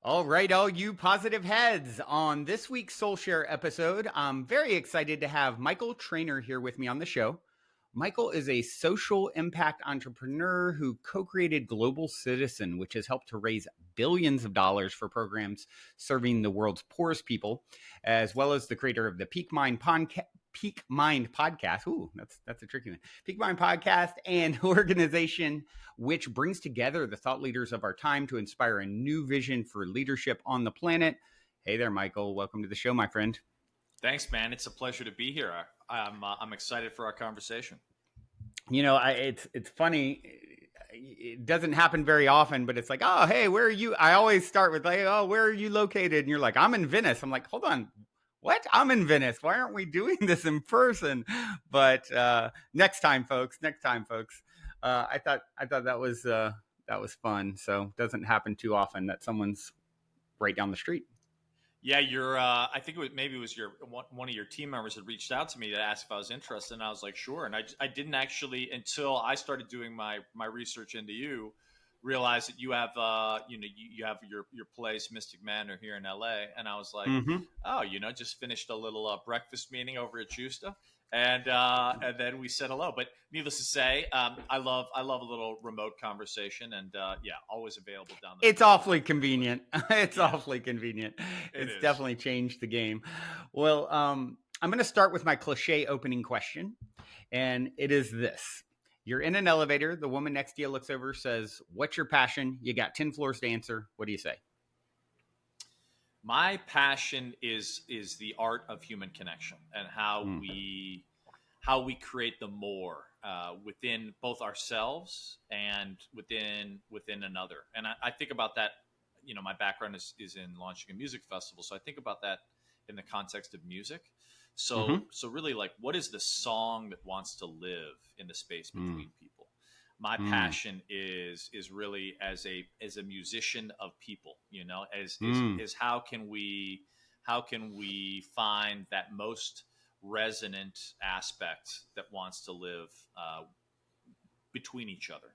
All right, all you positive heads. On this week's Soul Share episode, I'm very excited to have Michael Trainer here with me on the show. Michael is a social impact entrepreneur who co-created Global Citizen, which has helped to raise billions of dollars for programs serving the world's poorest people, as well as the creator of the Peak Mind podcast. Ooh, that's a tricky one. Peak Mind podcast, and organization which brings together the thought leaders of our time to inspire a new vision for leadership on the planet. Hey there, Michael. Welcome to the show, my friend. Thanks, man. It's a pleasure to be here. I'm excited for our conversation. You know, it's funny. It doesn't happen very often, but it's like, oh, hey, where are you? I always start with like, oh, where are you located? And you're like, I'm in Venice. I'm like, hold on, what? I'm in Venice. Why aren't we doing this in person? But next time, folks. Next time, folks. I thought that was fun. So it doesn't happen too often that someone's right down the street. Yeah, I think maybe it was one of your team members had reached out to me to ask if I was interested, and I was like, sure. And I didn't actually, until I started doing my research into you, realize that you have you have your place, Mystic Manor, here in LA. And I was like, oh, just finished a little breakfast meeting over at Justa. And then we said hello. But needless to say, I love a little remote conversation, and always available down there. It's awfully convenient. Awfully convenient. It's definitely changed the game. Well, I'm going to start with my cliche opening question, and it is this. You're in an elevator. The woman next to you looks over, says, "What's your passion?" You got 10 floors to answer. What do you say? My passion is the art of human connection and how we create the more within both ourselves and within another. And I think about that. My background is in launching a music festival, so I think about that in the context of music. So really, like, what is the song that wants to live in the space between people? My passion is really as a musician of people, is how can we find that most resonant aspect that wants to live between each other,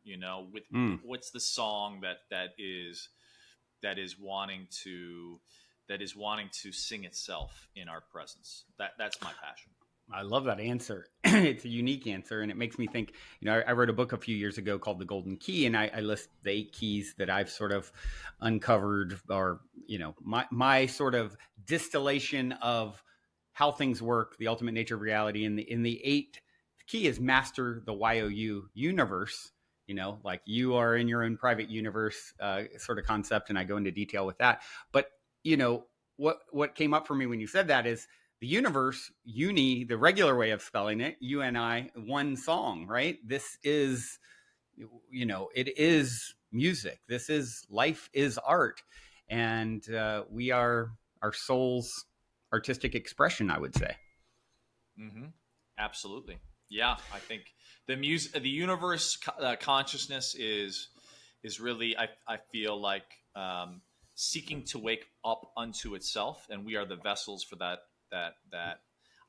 what's the song that is wanting to sing itself in our presence. That's my passion. I love that answer. It's a unique answer, and it makes me think, I wrote a book a few years ago called The Golden Key, and I list the 8 keys that I've sort of uncovered, or, my sort of distillation of how things work, the ultimate nature of reality. In the 8th key is master the YOU universe, like you are in your own private universe sort of concept, and I go into detail with that. But, what came up for me when you said that is, the universe, uni, the regular way of spelling it, UNI, one song, right? This is, it is music. This is life, is art. And we are our soul's artistic expression, I would say. Mm-hmm. Absolutely. Yeah, I think the universe, consciousness is really, I feel like, seeking to wake up unto itself, and we are the vessels for that.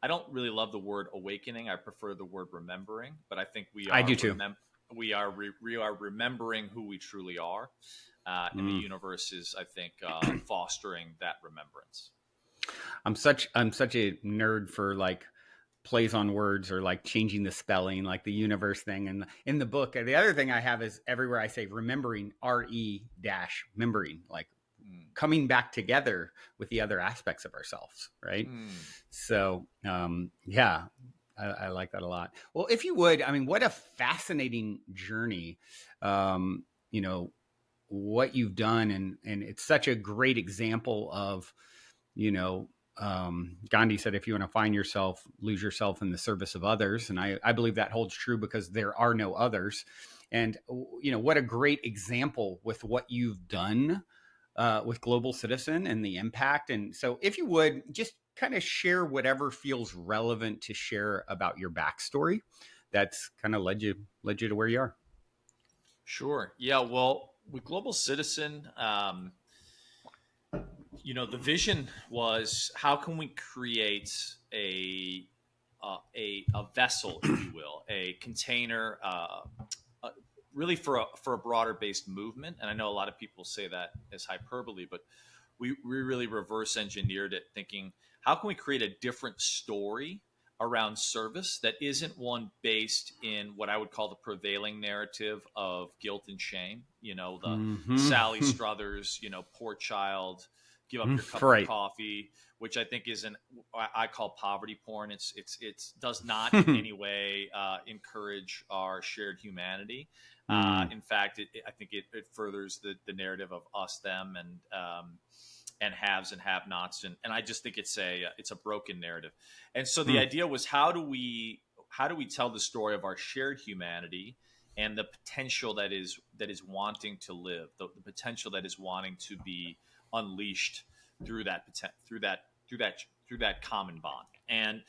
I don't really love the word awakening. I prefer the word remembering, but I think we are. I do too. We are remembering who we truly are, and the universe is, I think, fostering that remembrance. I'm such a nerd for like plays on words, or like changing the spelling, like the universe thing. And in the book, the other thing I have is everywhere I say remembering, remembering, like coming back together with the other aspects of ourselves, right? So I like that a lot. Well, if you would, what a fascinating journey, what you've done, and it's such a great example of, Gandhi said, if you want to find yourself, lose yourself in the service of others. And I believe that holds true, because there are no others. And, what a great example with what you've done with Global Citizen and the impact. And so if you would just kind of share whatever feels relevant to share about your backstory that's kind of led you to where you are. Sure. Yeah. Well, with Global Citizen, the vision was, how can we create a vessel, if you will, a container, really for a broader based movement. And I know a lot of people say that as hyperbole, but we really reverse engineered it, thinking, how can we create a different story around service that isn't one based in what I would call the prevailing narrative of guilt and shame? The Sally Mm-hmm. Struthers, poor child, give up your cup of Right. coffee, which I think is I call poverty porn. It's does not in any way encourage our shared humanity. Mm. In fact, I think it furthers the narrative of us, them, and haves and have-nots, and I just think it's a broken narrative. And so the Mm. idea was, how do we tell the story of our shared humanity and the potential that is wanting to live, the potential that is wanting to be unleashed through that common bond. And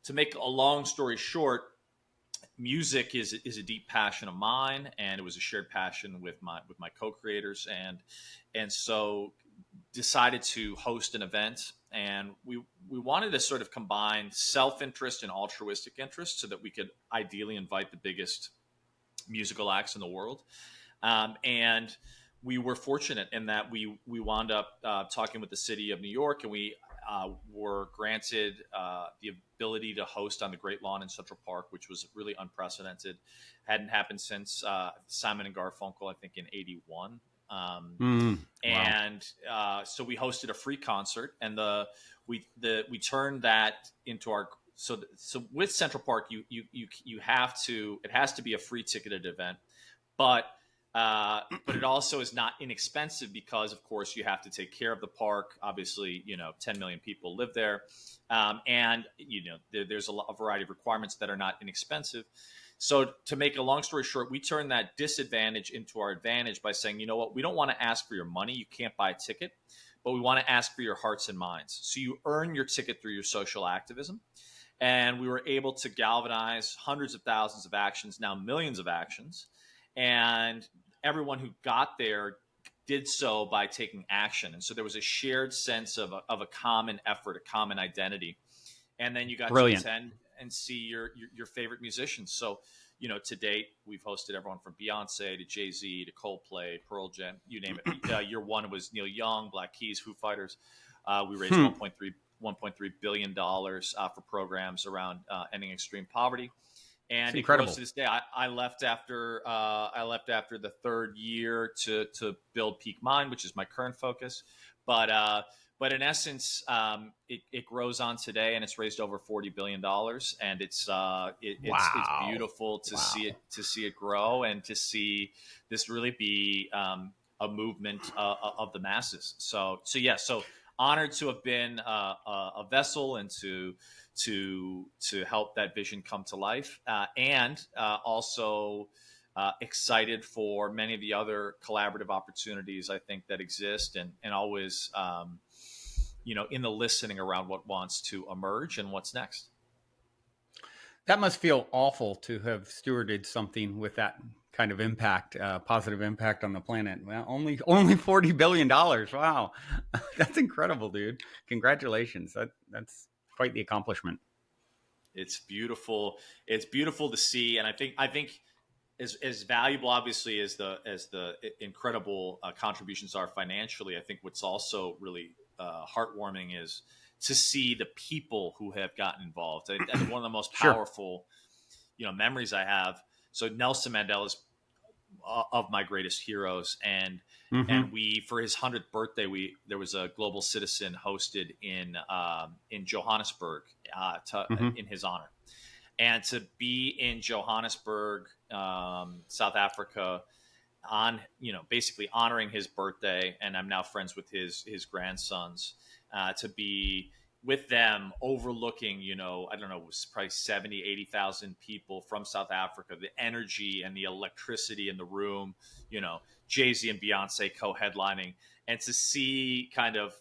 to make a long story short, music is a deep passion of mine, and it was a shared passion with my co-creators, and so decided to host an event. And we wanted to sort of combine self-interest and altruistic interest so that we could ideally invite the biggest musical acts in the world. And we were fortunate in that we wound up talking with the city of New York, and we were granted the ability to host on the Great Lawn in Central Park, which was really unprecedented. Hadn't happened since Simon and Garfunkel, I think, in '81. Wow. And so we hosted a free concert, and we turned that into our so with Central Park, you have to, it has to be a free ticketed event, but it also is not inexpensive, because of course you have to take care of the park. Obviously, 10 million people live there, and there's a variety of requirements that are not inexpensive. So to make a long story short, we turned that disadvantage into our advantage by saying, you know what, we don't want to ask for your money. You can't buy a ticket, but we want to ask for your hearts and minds. So you earn your ticket through your social activism. And we were able to galvanize hundreds of thousands of actions, now millions of actions. And everyone who got there did so by taking action. And so there was a shared sense of a common effort, a common identity. And then you got to Brilliant. attend and see your favorite musicians. So, to date, we've hosted everyone from Beyonce to Jay-Z to Coldplay, Pearl Jam, you name it. Year one was Neil Young, Black Keys, Foo Fighters. We raised $1.3 billion for programs around ending extreme poverty. And It's it grows incredible. to this day. I left after the third year to build Peak Mind, which is my current focus. But in essence, it grows on today, and it's raised over $40 billion, and it's Wow. beautiful to Wow. see it grow, and to see this really be a movement of the masses. So honored to have been a vessel, and to help that vision come to life, and also excited for many of the other collaborative opportunities I think that exist, and always in the listening around what wants to emerge and what's next. That must feel awful to have stewarded something with that kind of impact, positive impact on the planet. Well, only $40 billion. Wow, that's incredible, dude. Congratulations. That's quite the accomplishment. It's beautiful. It's beautiful to see, and I think as valuable, obviously, as the incredible contributions are financially, I think what's also really heartwarming is to see the people who have gotten involved. I think one of the most Sure. powerful, memories I have. So Nelson Mandela is of my greatest heroes, and Mm-hmm. we, for his 100th birthday, there was a Global Citizen hosted in Johannesburg Mm-hmm. in his honor. And to be in Johannesburg, South Africa, on basically honoring his birthday, and I'm now friends with his grandsons, to be with them overlooking, I don't know, it was probably 70, 80,000 people from South Africa, the energy and the electricity in the room, Jay-Z and Beyonce co-headlining, and to see kind of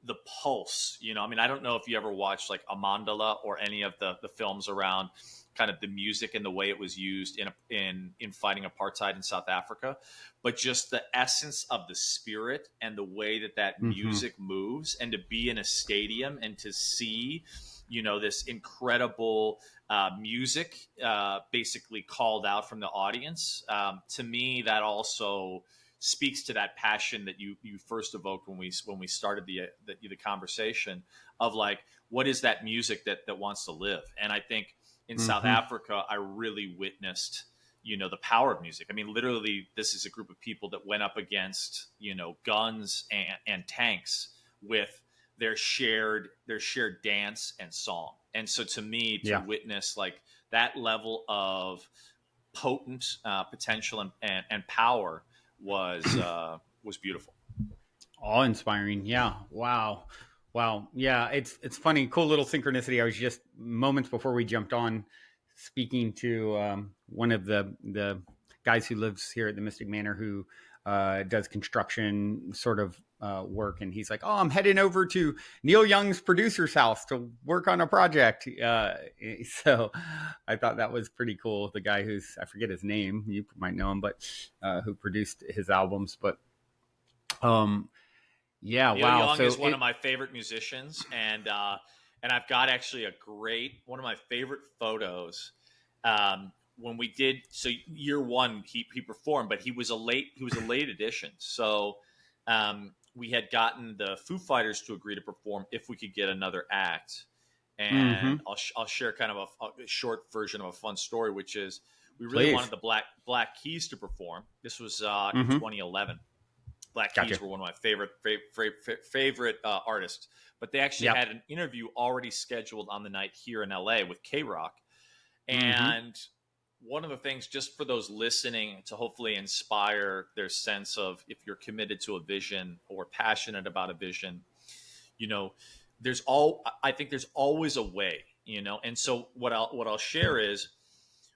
the pulse, I mean, I don't know if you ever watched like a mandala or any of the films around kind of the music and the way it was used in fighting apartheid in South Africa, but just the essence of the spirit and the way that Mm-hmm. music moves, and to be in a stadium and to see, this incredible music basically called out from the audience. To me, that also speaks to that passion that you first evoked when we started the conversation of like, what is that music that wants to live? And I think in South Mm-hmm. Africa, I really witnessed, the power of music. I mean, literally, this is a group of people that went up against, guns and tanks with their shared dance and song. And so, to me, to Yeah. witness like that level of potent potential and power was beautiful. Awe-inspiring. Yeah. Wow. Wow. Yeah. It's funny. Cool little synchronicity. I was just moments before we jumped on speaking to one of the guys who lives here at the Mystic Manor who does construction sort of work, and he's like, "Oh, I'm heading over to Neil Young's producer's house to work on a project." So I thought that was pretty cool. The guy who's, I forget his name, you might know him, but who produced his albums, but um yeah, Neil wow. Young So is one it of my favorite musicians, and I've got actually a great one of my favorite photos. When we did so year one, he performed, but he was a late addition. So we had gotten the Foo Fighters to agree to perform if we could get another act. And mhm. I'll share kind of a short version of a fun story, which is we really wanted Please. the Black Keys to perform. This was in Mhm. 2011. Black Gotcha. Keys were one of my favorite artists, but they actually Yep. had an interview already scheduled on the night here in LA with K Rock. Mhm. And one of the things, just for those listening, to hopefully inspire their sense of, if you're committed to a vision or passionate about a vision, you know, I think there's always a way, And so what I'll share is,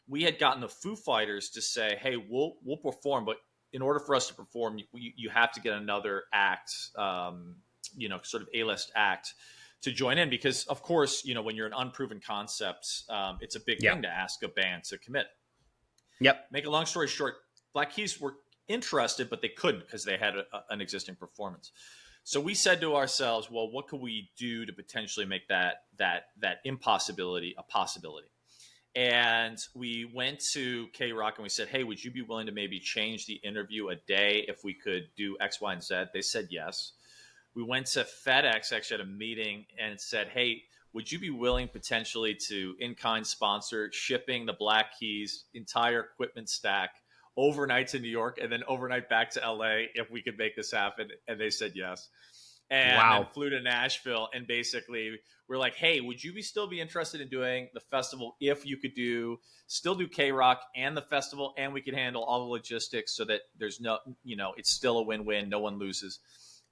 we had gotten the Foo Fighters to say, "Hey, we'll perform, but in order for us to perform, you have to get another act, sort of A-list act to join in, because of course, when you're an unproven concept, it's a big Yep. thing to ask a band to commit." Yep. Make a long story short, Black Keys were interested, but they couldn't because they had an existing performance. So we said to ourselves, "Well, what could we do to potentially make that impossibility a possibility?" And we went to K Rock and we said, "Hey, would you be willing to maybe change the interview a day if we could do X, Y, and Z?" They said yes. We went to FedEx actually at a meeting and said, "Hey, would you be willing potentially to in kind sponsor shipping the Black Keys entire equipment stack overnight to New York and then overnight back to LA if we could make this happen?" And they said yes. And then Wow. flew to Nashville, and basically we're like, "Hey, would you still be interested in doing the festival if you could still do K Rock and the festival, and we could handle all the logistics so that there's it's still a win-win, no one loses?"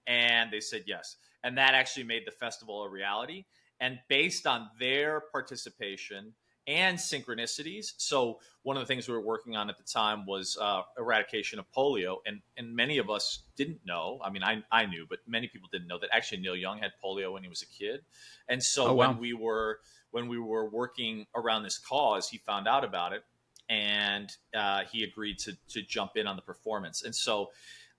And they said yes. And that actually made the festival a reality. And based on their participation and synchronicities, so one of the things we were working on at the time was eradication of polio, and many of us didn't know. I mean, I knew, but many people didn't know that actually Neil Young had polio when he was a kid. And so Oh when wow. we were working around this cause, he found out about it, and he agreed to jump in on the performance. And so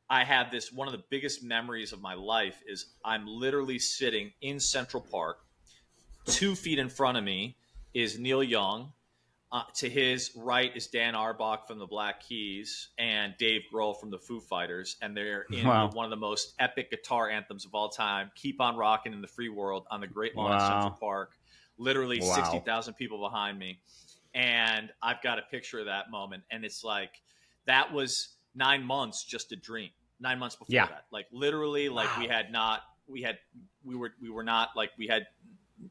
I have this, one of the biggest memories of my life is I'm literally sitting in Central Park. 2 feet in front of me is Neil Young. To his right is Dan Arbach from the Black Keys and Dave Grohl from the Foo Fighters, and they're in Wow. one of the most epic guitar anthems of all time, "Keep on Rockin' in the Free World," on the Great Lawn in Central Wow. Park. Literally Wow. 60,000 people behind me, and I've got a picture of that moment, and it's like, that was 9 months just a dream. 9 months before Yeah. that, like literally, like Wow. we were not like, we had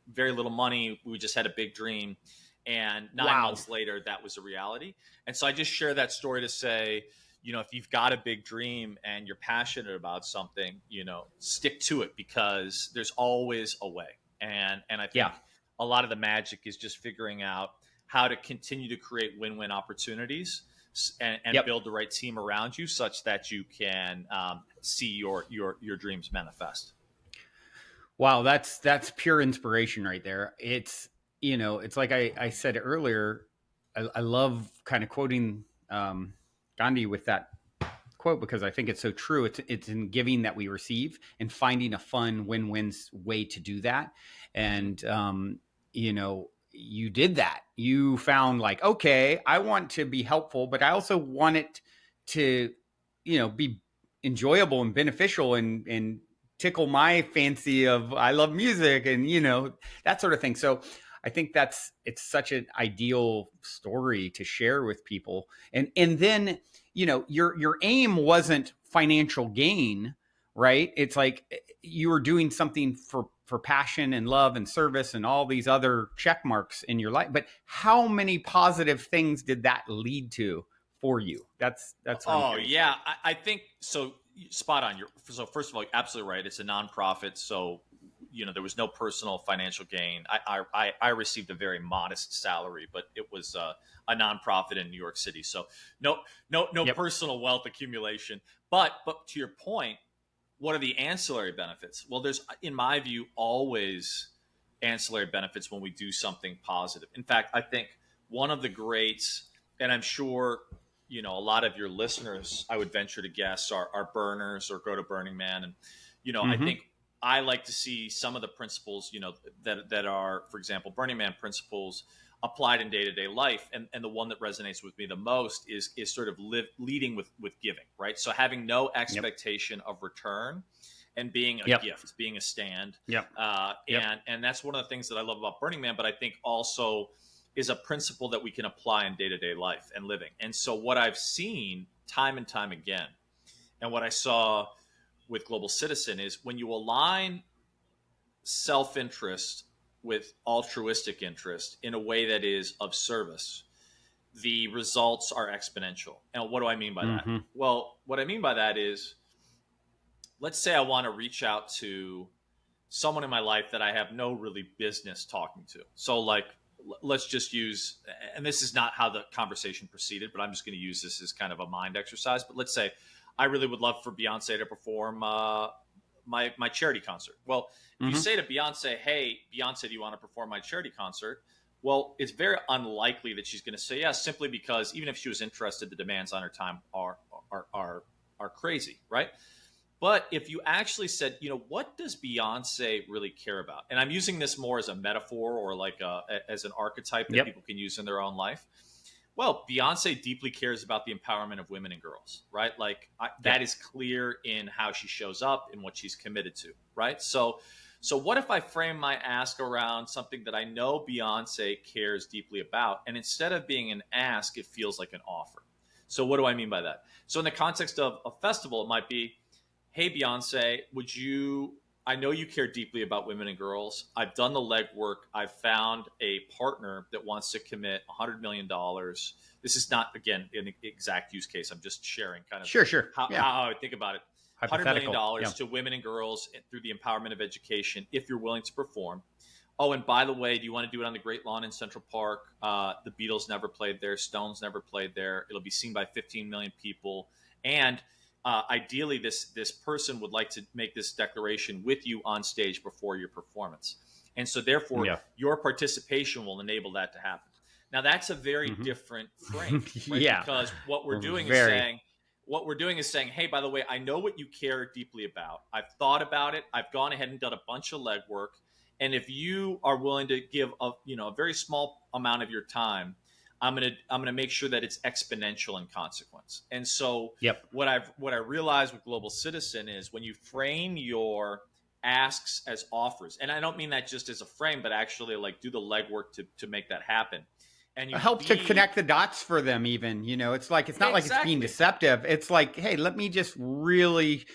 very little money. We just had a big dream. And nine Wow. months later, that was a reality. And so I just share that story to say, if you've got a big dream and you're passionate about something, stick to it, because there's always a way. And I Yeah. think a lot of the magic is just figuring out how to continue to create win-win opportunities, and Yep. build the right team around you such that you can see your dreams manifest. Wow, that's pure inspiration right there. It's, it's like I said earlier. I love kind of quoting Gandhi with that quote because I think it's so true. It's in giving that we receive, and finding a fun win-win way to do that. Mm-hmm. And you did that. You found like, okay, I want to be helpful, but I also want it to, be enjoyable and beneficial, and tickle my fancy of I love music, and that sort of thing. So I think it's such an ideal story to share with people. And then, your aim wasn't financial gain, right? It's like you were doing something for passion and love and service and all these other check marks in your life. But how many positive things did that lead to for you? That's what I'm Oh curious about. yeah, I think so. Spot on. So first of all, you're absolutely right. It's a nonprofit, so there was no personal financial gain. I received a very modest salary, but it was a nonprofit in New York City, so no Yep. personal wealth accumulation. But to your point, what are the ancillary benefits? Well, there's, in my view, always ancillary benefits when we do something positive. In fact, I think one of the greats, and I'm sure a lot of your listeners, I would venture to guess, are burners or go to Burning Man, and I Mm-hmm. think I like to see some of the principles that are, for example, Burning Man principles applied in day-to-day life, and the one that resonates with me the most is sort of leading with giving, right? So having no Yep. expectation of return and being a Yep. gift, being a stand. Yep. Yep. And that's one of the things that I love about Burning Man, but I think also is a principle that we can apply in day-to-day life and living. And so what I've seen time and time again, and what I saw with Global Citizen, is when you align self-interest with altruistic interest in a way that is of service, the results are exponential. And what do I mean by that? Mm-hmm. Well, what I mean by that is, let's say I want to reach out to someone in my life that I have no really business talking to. So, like, let's just use, and this is not how the conversation proceeded, but I'm just going to use this as kind of a mind exercise. But let's say I really would love for Beyonce to perform my charity concert. Well, if you Mm-hmm. say to Beyonce, "Hey, Beyonce, do you want to perform my charity concert?" Well, it's very unlikely that she's going to say yes, simply because even if she was interested, the demands on her time are crazy, right? But if you actually said, what does Beyonce really care about? And I'm using this more as a metaphor or like as an archetype that Yep. people can use in their own life. Well, Beyonce deeply cares about the empowerment of women and girls, right? Like Yep. that is clear in how she shows up and what she's committed to, right? So what if I frame my ask around something that I know Beyonce cares deeply about, and instead of being an ask, it feels like an offer? So what do I mean by that? So in the context of a festival, it might be, hey Beyonce, would you? I know you care deeply about women and girls. I've done the legwork. I've found a partner that wants to commit $100 million. This is not, again, an exact use case. I'm just sharing kind of Sure. Sure. how, Yeah. how I think about it. $100 million Hypothetical. Yeah. to women and girls through the empowerment of education, if you're willing to perform. Oh, and by the way, do you want to do it on the Great Lawn in Central Park? The Beatles never played there. Stones never played there. It'll be seen by 15 million people. And ideally, this person would like to make this declaration with you on stage before your performance. And so, therefore, Yeah. your participation will enable that to happen. Now, that's a very different frame, Mm-hmm. right? Yeah. Because Very. what we're doing is saying, hey, by the way, I know what you care deeply about. I've thought about it. I've gone ahead and done a bunch of legwork. And if you are willing to give a very small amount of your time, I'm gonna make sure that it's exponential in consequence. And so Yep. what I realized with Global Citizen is when you frame your asks as offers, and I don't mean that just as a frame, but actually like do the legwork to make that happen. And you Help to feed connect the dots for them. Even, it's like it's not like it's being exactly. deceptive. It's like, hey, let me just really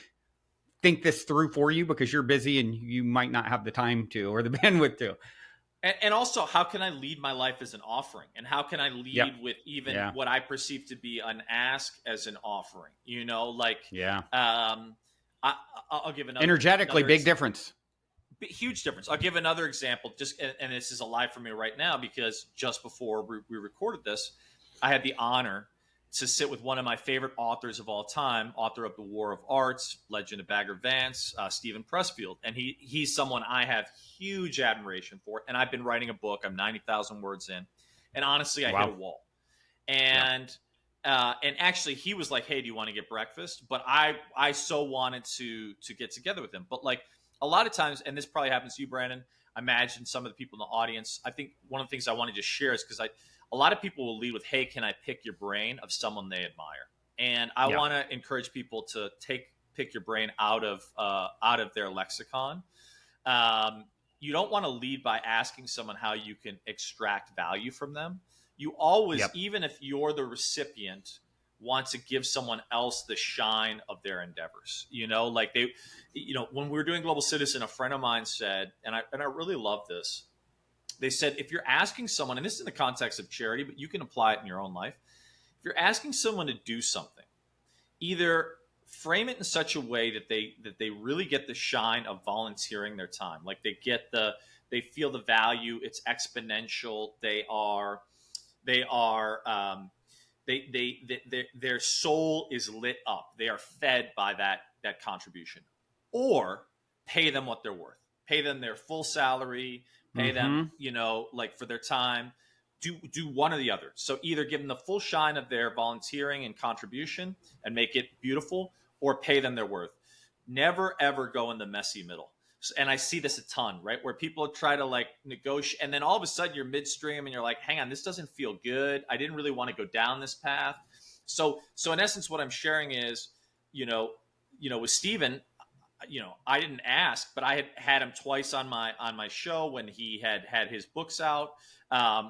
think this through for you because you're busy and you might not have the time to or the bandwidth to. And also, how can I lead my life as an offering? And how can I Yep. lead with even Yeah. what I perceive to be an ask as an offering? Like, Yeah. I, I'll give Energetically, big difference. huge difference. I'll give another example. And this is alive for me right now because just before we recorded this, I had the honor to sit with one of my favorite authors of all time, author of The War of Arts, Legend of Bagger Vance, Stephen Pressfield. And he's someone I have huge admiration for. And I've been writing a book. I'm 90,000 words in. And honestly, I hit a Wow. wall. Yeah. And actually, he was like, "Hey, do you want to get breakfast?" But I so wanted to get together with him. But like a lot of times, and this probably happens to you, Brandon. I imagine some of the people in the audience. I think one of the things I want to just share is because a lot of people will lead with, "Hey, can I pick your brain of someone they admire?" And I Yeah. want to encourage people to pick your brain out of their lexicon. You don't want to lead by asking someone how you can extract value from them. You always, Yep. even if you're the recipient, want to give someone else the shine of their endeavors. Like when we were doing Global Citizen, a friend of mine said, and I really love this. They said, if you're asking someone, and this is in the context of charity, but you can apply it in your own life. If you're asking someone to do something, either frame it in such a way that they really get the shine of volunteering their time, like they feel the value, it's exponential, their soul is lit up, they are fed by that contribution, or pay them what they're worth, pay them their full salary, pay them Mm-hmm. like for their time. Do one or the other. So either give them the full shine of their volunteering and contribution and make it beautiful, or pay them their worth. Never ever go in the messy middle. And I see this a ton, right? Where people try to like negotiate, and then all of a sudden you're midstream and you're like, hang on, this doesn't feel good. I didn't really want to go down this path. So in essence, what I'm sharing is, with Steven, I didn't ask, but I had him twice on my show when he had his books out.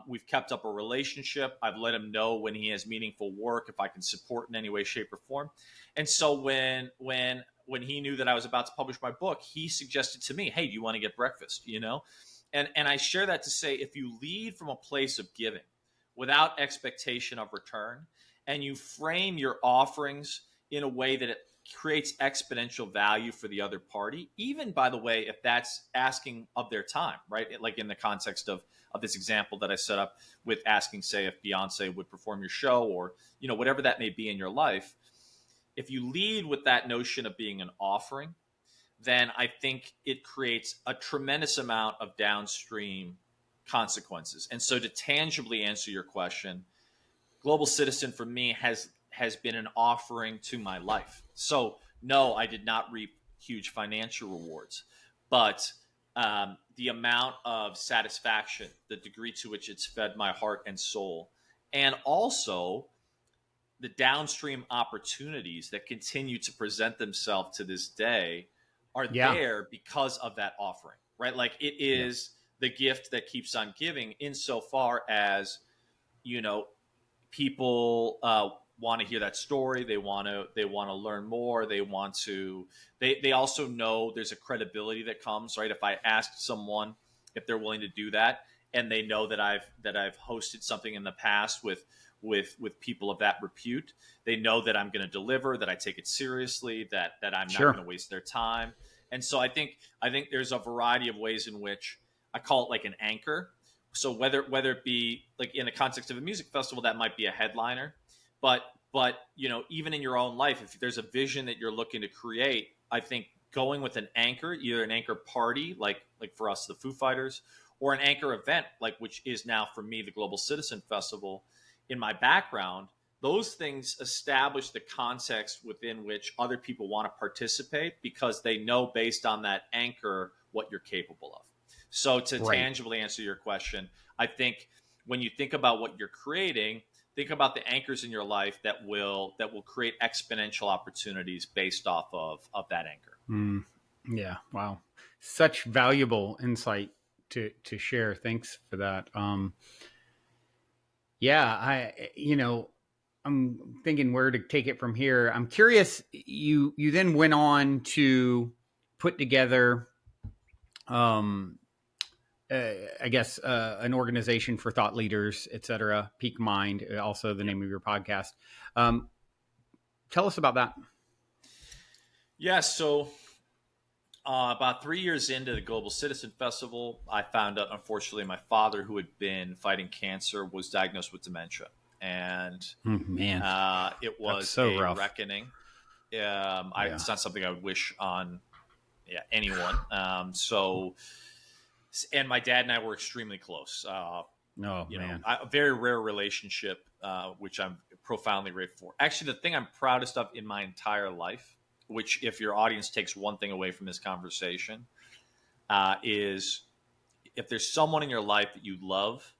We've kept up a relationship. I've let him know when he has meaningful work, if I can support in any way, shape, or form. And so when he knew that I was about to publish my book, he suggested to me, "Hey, do you want to get breakfast?" And I share that to say, if you lead from a place of giving without expectation of return, and you frame your offerings in a way that it creates exponential value for the other party, even, by the way, if that's asking of their time, right? Like in the context of this example that I set up with asking, say, if Beyonce would perform your show, or whatever that may be in your life. If you lead with that notion of being an offering, then I think it creates a tremendous amount of downstream consequences. And so, to tangibly answer your question, Global Citizen for me has been an offering to my life. So no, I did not reap huge financial rewards, but the amount of satisfaction, the degree to which it's fed my heart and soul, and also the downstream opportunities that continue to present themselves to this day are Yeah. there because of that offering, right? Like it Yeah. is the gift that keeps on giving, insofar as, you know, people want to hear that story. They want to learn more. They also know there's a credibility that comes, right? If I ask someone if they're willing to do that, and they know that I've hosted something in the past with people of that repute, they know that I'm going to deliver, that I take it seriously, that I'm not Sure. going to waste their time. And so I think there's a variety of ways in which I call it like an anchor. So whether it be like in the context of a music festival, that might be a headliner, but even in your own life, if there's a vision that you're looking to create, I think going with an anchor, either an anchor party like for us the Foo Fighters, or an anchor event like, which is now for me the Global Citizen Festival, in my background, those things establish the context within which other people want to participate, because they know based on that anchor what you're capable of. So to Right. tangibly answer your question, I think when you think about what you're creating, think about the anchors in your life that will create exponential opportunities based off of that anchor. Mm. Yeah. Wow. Such valuable insight to share. Thanks for that. Yeah, I'm thinking where to take it from here. I'm curious. You then went on to put together, um, I guess, an organization for thought leaders, et cetera. Peak Mind, also the Yeah. name of your podcast. Um, Tell us about that. Yeah. So about 3 years into the Global Citizen Festival, I found out, unfortunately, my father, who had been fighting cancer, was diagnosed with dementia. and Man, it that's was so a rough. reckoning. Yeah. It's not something I would wish on anyone. And my dad and I were extremely close. Oh man. A very rare relationship, which I'm profoundly grateful for. Actually, the thing I'm proudest of in my entire life, which if your audience takes one thing away from this conversation, is if there's someone in your life that you love,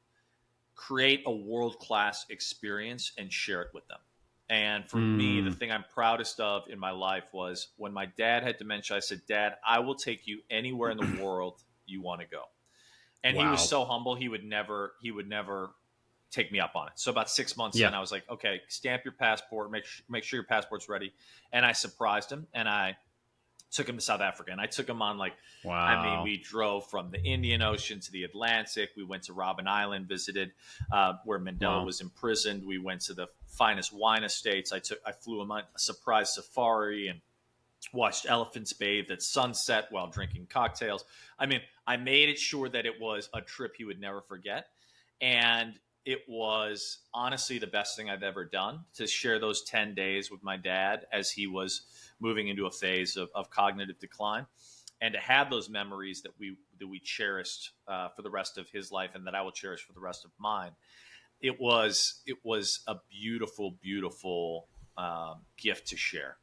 create a world-class experience and share it with them. And for me, the Mm. thing I'm proudest of in my life was when my dad had dementia, I said, Dad, I will take you anywhere in the world you want to go. And he was Wow. so humble, he would never take me up on it. So about 6 months in, Yeah. I was like, okay, stamp your passport, make sure your passport's ready. And I surprised him, and I took him to South Africa. And I took him on, like, I mean, Wow. we drove from the Indian Ocean to the Atlantic. We went to Robben Island, visited where Mandela Wow. was imprisoned. We went to the finest wine estates. I flew him on a surprise safari and watched elephants bathe at sunset while drinking cocktails. I mean, I made it sure that it was a trip he would never forget. And it was honestly the best thing I've ever done to share those 10 days with my dad as he was moving into a phase of cognitive decline, and to have those memories that we cherished for the rest of his life and that I will cherish for the rest of mine. It was a beautiful, beautiful gift to share.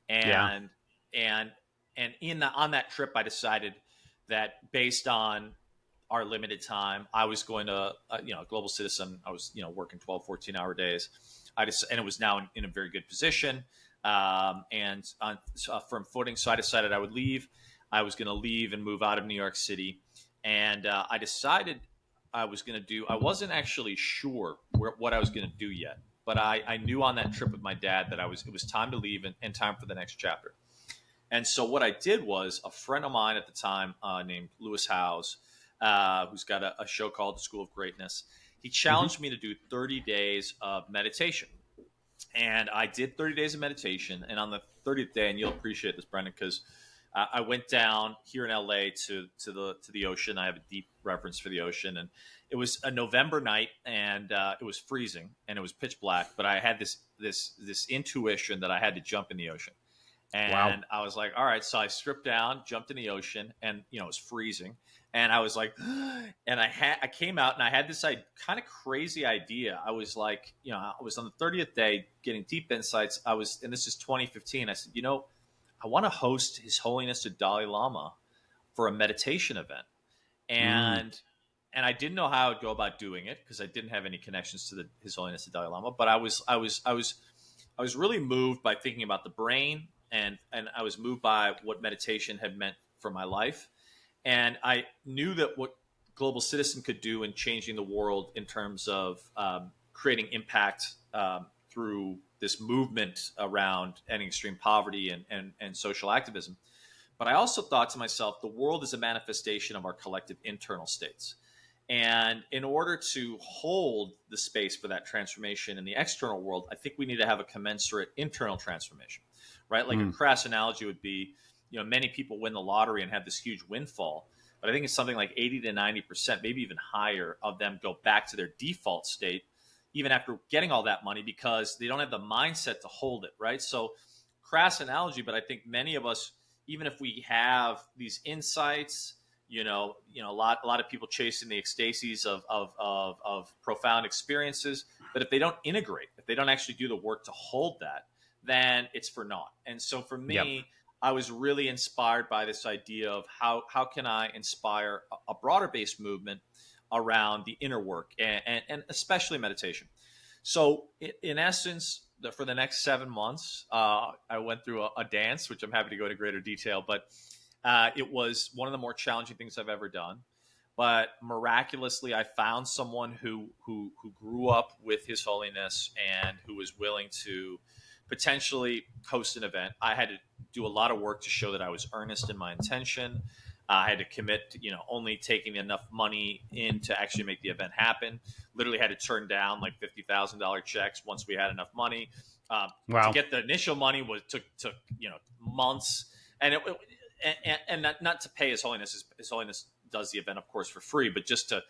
Yeah. And and and on that trip, I decided that based on our limited time, I was going to, global citizen. I was, working 12, 14-hour days. And it was now in a very good position, and on a firm footing. So I decided I would leave. I was going to leave and move out of New York City. And I decided I wasn't actually sure what I was going to do yet, but I knew on that trip with my dad that it was time to leave and time for the next chapter. And so what I did was, a friend of mine at the time, named Lewis Howes, who's got a show called The School of Greatness, he Hmm. challenged me to do 30 days of meditation. And I did 30 days of meditation. And on the 30th day, and you'll appreciate this, Brendan, because I went down here in LA to the ocean. I have a deep reverence for the ocean, and it was a November night, and it was freezing, and it was pitch black. But I had this intuition that I had to jump in the ocean. Wow. And I was like, all right. So I stripped down, jumped in the ocean, and it was freezing. And I was like, and I came out, and I had this kind of crazy idea. I was like, I was on the 30th day getting deep insights. And this is 2015. I said, I want to host His Holiness the Dalai Lama for a meditation event. Mm. And I didn't know how I would go about doing it because I didn't have any connections to His Holiness the Dalai Lama. But I was really moved by thinking about the brain, and I was moved by what meditation had meant for my life. And I knew that what Global Citizen could do in changing the world in terms of creating impact through this movement around ending extreme poverty and social activism. But I also thought to myself, the world is a manifestation of our collective internal states. And in order to hold the space for that transformation in the external world, I think we need to have a commensurate internal transformation, right? Like a Mm. crass analogy would be, many people win the lottery and have this huge windfall, but I think it's something like 80 to 90%, maybe even higher, of them go back to their default state, even after getting all that money, because they don't have the mindset to hold it, right? So, crass analogy, but I think many of us, even if we have these insights, a lot of people chasing the ecstasies of profound experiences. But if they don't integrate, if they don't actually do the work to hold that, then it's for naught. And so for Yep. me, I was really inspired by this idea of how can I inspire a broader based movement around the inner work, and especially meditation. So in essence, for the next 7 months, I went through a dance, which I'm happy to go into greater detail, but it was one of the more challenging things I've ever done. But miraculously, I found someone who grew up with His Holiness and who was willing to potentially host an event. I had to do a lot of work to show that I was earnest in my intention. I had to commit to, only taking enough money in to actually make the event happen. Literally had to turn down like $50,000 checks once we had enough money. To Wow. get the initial money took months, and not to pay His Holiness. His Holiness does the event, of course, for free, but just to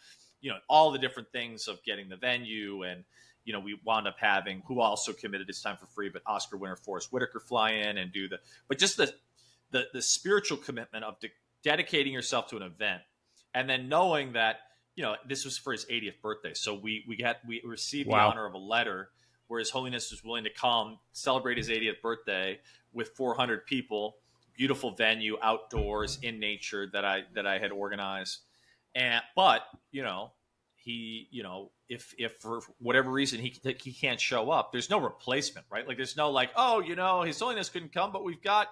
all the different things of getting the venue, and we wound up having, who also committed his time for free, but Oscar winner Forrest Whitaker fly in and do but just the spiritual commitment of dedicating yourself to an event, and then knowing that, this was for his 80th birthday. So we received the honor of a letter where His Holiness was willing to come celebrate his 80th birthday with 400 people, beautiful venue, outdoors, in nature, that I had organized. But he, if for whatever reason he can't show up, there's no replacement, right? Like there's no like, oh, His Holiness couldn't come, but we've got,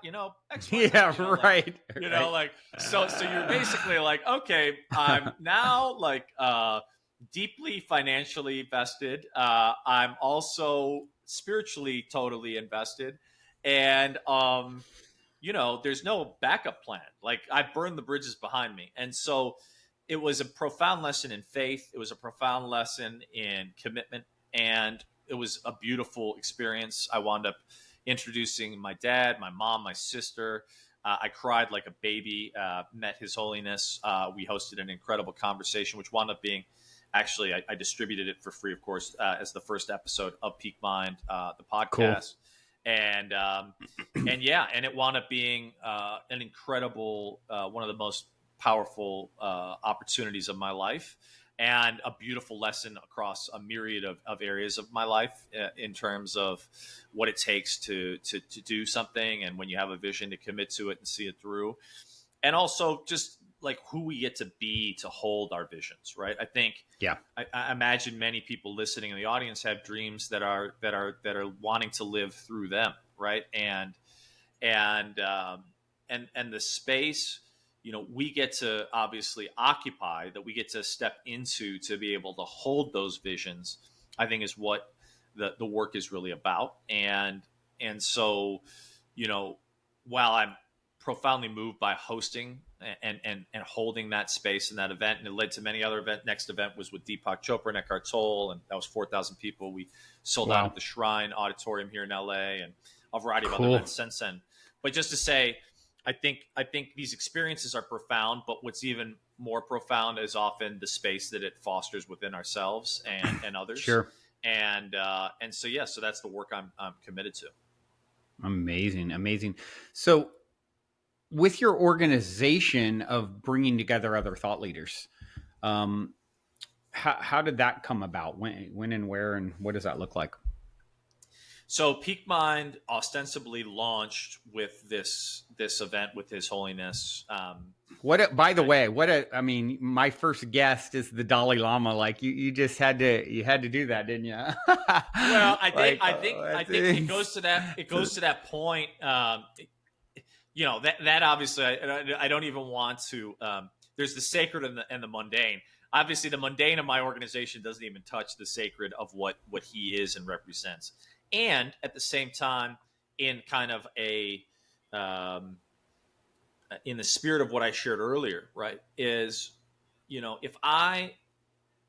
X, Y, yeah, right. Like so you're basically like, okay, I'm now like deeply financially vested. I'm also spiritually totally invested, and there's no backup plan. Like I burned the bridges behind me, and so it was a profound lesson in faith. It was a profound lesson in commitment, and it was a beautiful experience. I wound up introducing my dad, my mom, my sister. I cried like a baby, met His Holiness. We hosted an incredible conversation, which wound up being, actually, I distributed it for free, of course, as the first episode of Peak Mind, the podcast. Cool. And it wound up being an incredible, one of the most powerful opportunities of my life, and a beautiful lesson across a myriad of areas of my life, in terms of what it takes to do something, and when you have a vision, to commit to it and see it through, and also just like who we get to be to hold our visions, right? I think, I imagine many people listening in the audience have dreams that are wanting to live through them, right? And the space, we get to obviously occupy, that we get to step into to be able to hold those visions, I think is what the work is really about. And so, while I'm profoundly moved by hosting and holding that space in that event, and it led to many other events. Next event was with Deepak Chopra and Eckhart Tolle, and that was 4,000 people. We sold out at the Shrine Auditorium here in LA, and a variety of other events since then. But just to say, I think these experiences are profound, but what's even more profound is often the space that it fosters within ourselves and others. Sure. And so so that's the work I'm committed to. Amazing. So, with your organization of bringing together other thought leaders, how did that come about? When and where, and what does that look like? So Peak Mind ostensibly launched with this event with His Holiness. By the way, my first guest is the Dalai Lama. Like you just had to do that, didn't you? Well, I think it goes to that. It goes to that point. That obviously, I don't even want to. There's the sacred and the mundane. Obviously, the mundane of my organization doesn't even touch the sacred of what he is and represents. And at the same time, in kind of in the spirit of what I shared earlier, right, is, if I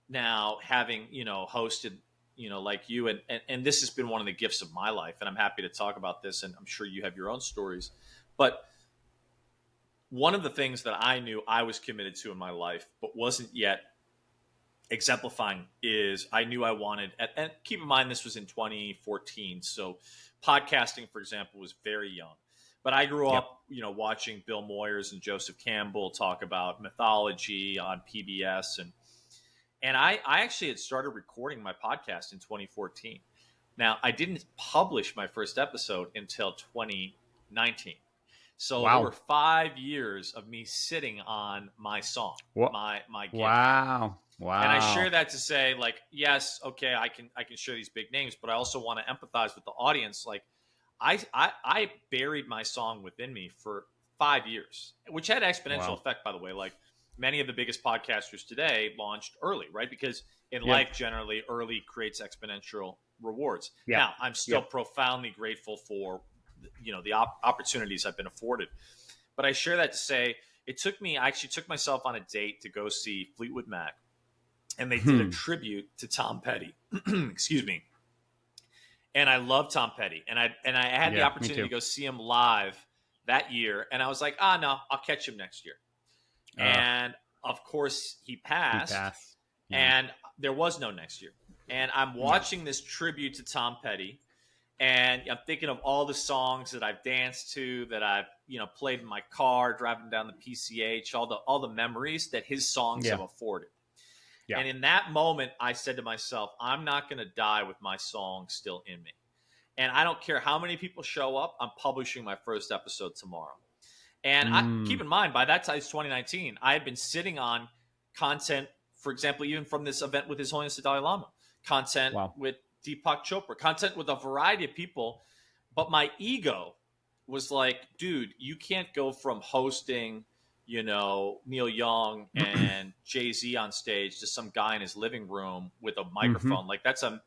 now, having, hosted, like you, and this has been one of the gifts of my life, and I'm happy to talk about this, and I'm sure you have your own stories, but one of the things that I knew I was committed to in my life, but wasn't yet exemplifying, is I knew I wanted, and keep in mind, this was in 2014. So podcasting, for example, was very young, but I grew up, watching Bill Moyers and Joseph Campbell talk about mythology on PBS. And I actually had started recording my podcast in 2014. Now, I didn't publish my first episode until 2019. So there were 5 years of me sitting on my song, my gift. Wow. And I share that to say, like, yes, okay, I can share these big names, but I also want to empathize with the audience. Like, I buried my song within me for 5 years, which had exponential effect, by the way. Like, many of the biggest podcasters today launched early, right? Because in life, generally, early creates exponential rewards. Now, I'm still profoundly grateful for, the opportunities I've been afforded. But I share that to say, I actually took myself on a date to go see Fleetwood Mac, and they did a tribute to Tom Petty. Excuse me. And I love Tom Petty, and I had the opportunity to go see him live that year, and I was like, no, I'll catch him next year. And of course, he passed. And there was no next year. and I'm watching this tribute to Tom Petty, and I'm thinking of all the songs that I've danced to, that I've played in my car driving down the PCH, all the memories that his songs Yeah. have afforded. Yeah. And in that moment, I said to myself, I'm not going to die with my song still in me. And I don't care how many people show up, I'm publishing my first episode tomorrow. And keep in mind, by that time, it's 2019, I had been sitting on content, for example, even from this event with His Holiness the Dalai Lama, content with Deepak Chopra, content with a variety of people. But my ego was like, dude, you can't go from hosting, Neil Young and Jay-Z on stage to some guy in his living room with a microphone. Like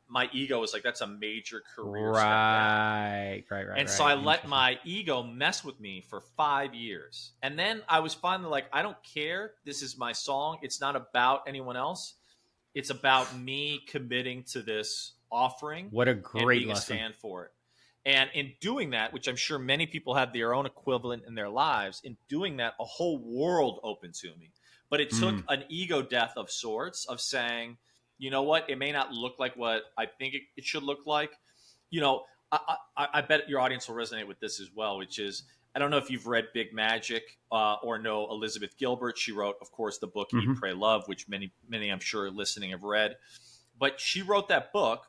my ego was like, that's a major career step down. Right. And so I let my ego mess with me for 5 years. And then I was finally like, I don't care. This is my song. It's not about anyone else. It's about me committing to this offering. What a great and being lesson. a stand for it. And in doing that, which I'm sure many people have their own equivalent in their lives, in doing that, a whole world opened to me. But it took an ego death of sorts, of saying, you know what, it may not look like what I think it should look like. I bet your audience will resonate with this as well, which is, I don't know if you've read Big Magic or know Elizabeth Gilbert. She wrote, of course, the book Eat, Pray, Love, which many I'm sure listening have read. But she wrote that book.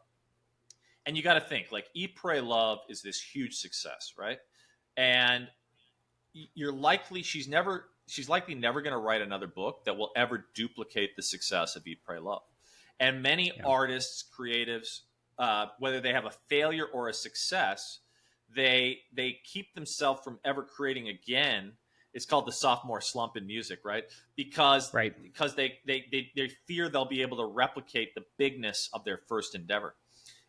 And you got to think, like, Eat, Pray, Love is this huge success, right? And she's likely never going to write another book that will ever duplicate the success of Eat, Pray, Love. And many artists, creatives, whether they have a failure or a success, they keep themselves from ever creating again. It's called the sophomore slump in music, right? Because they fear they'll be able to replicate the bigness of their first endeavor.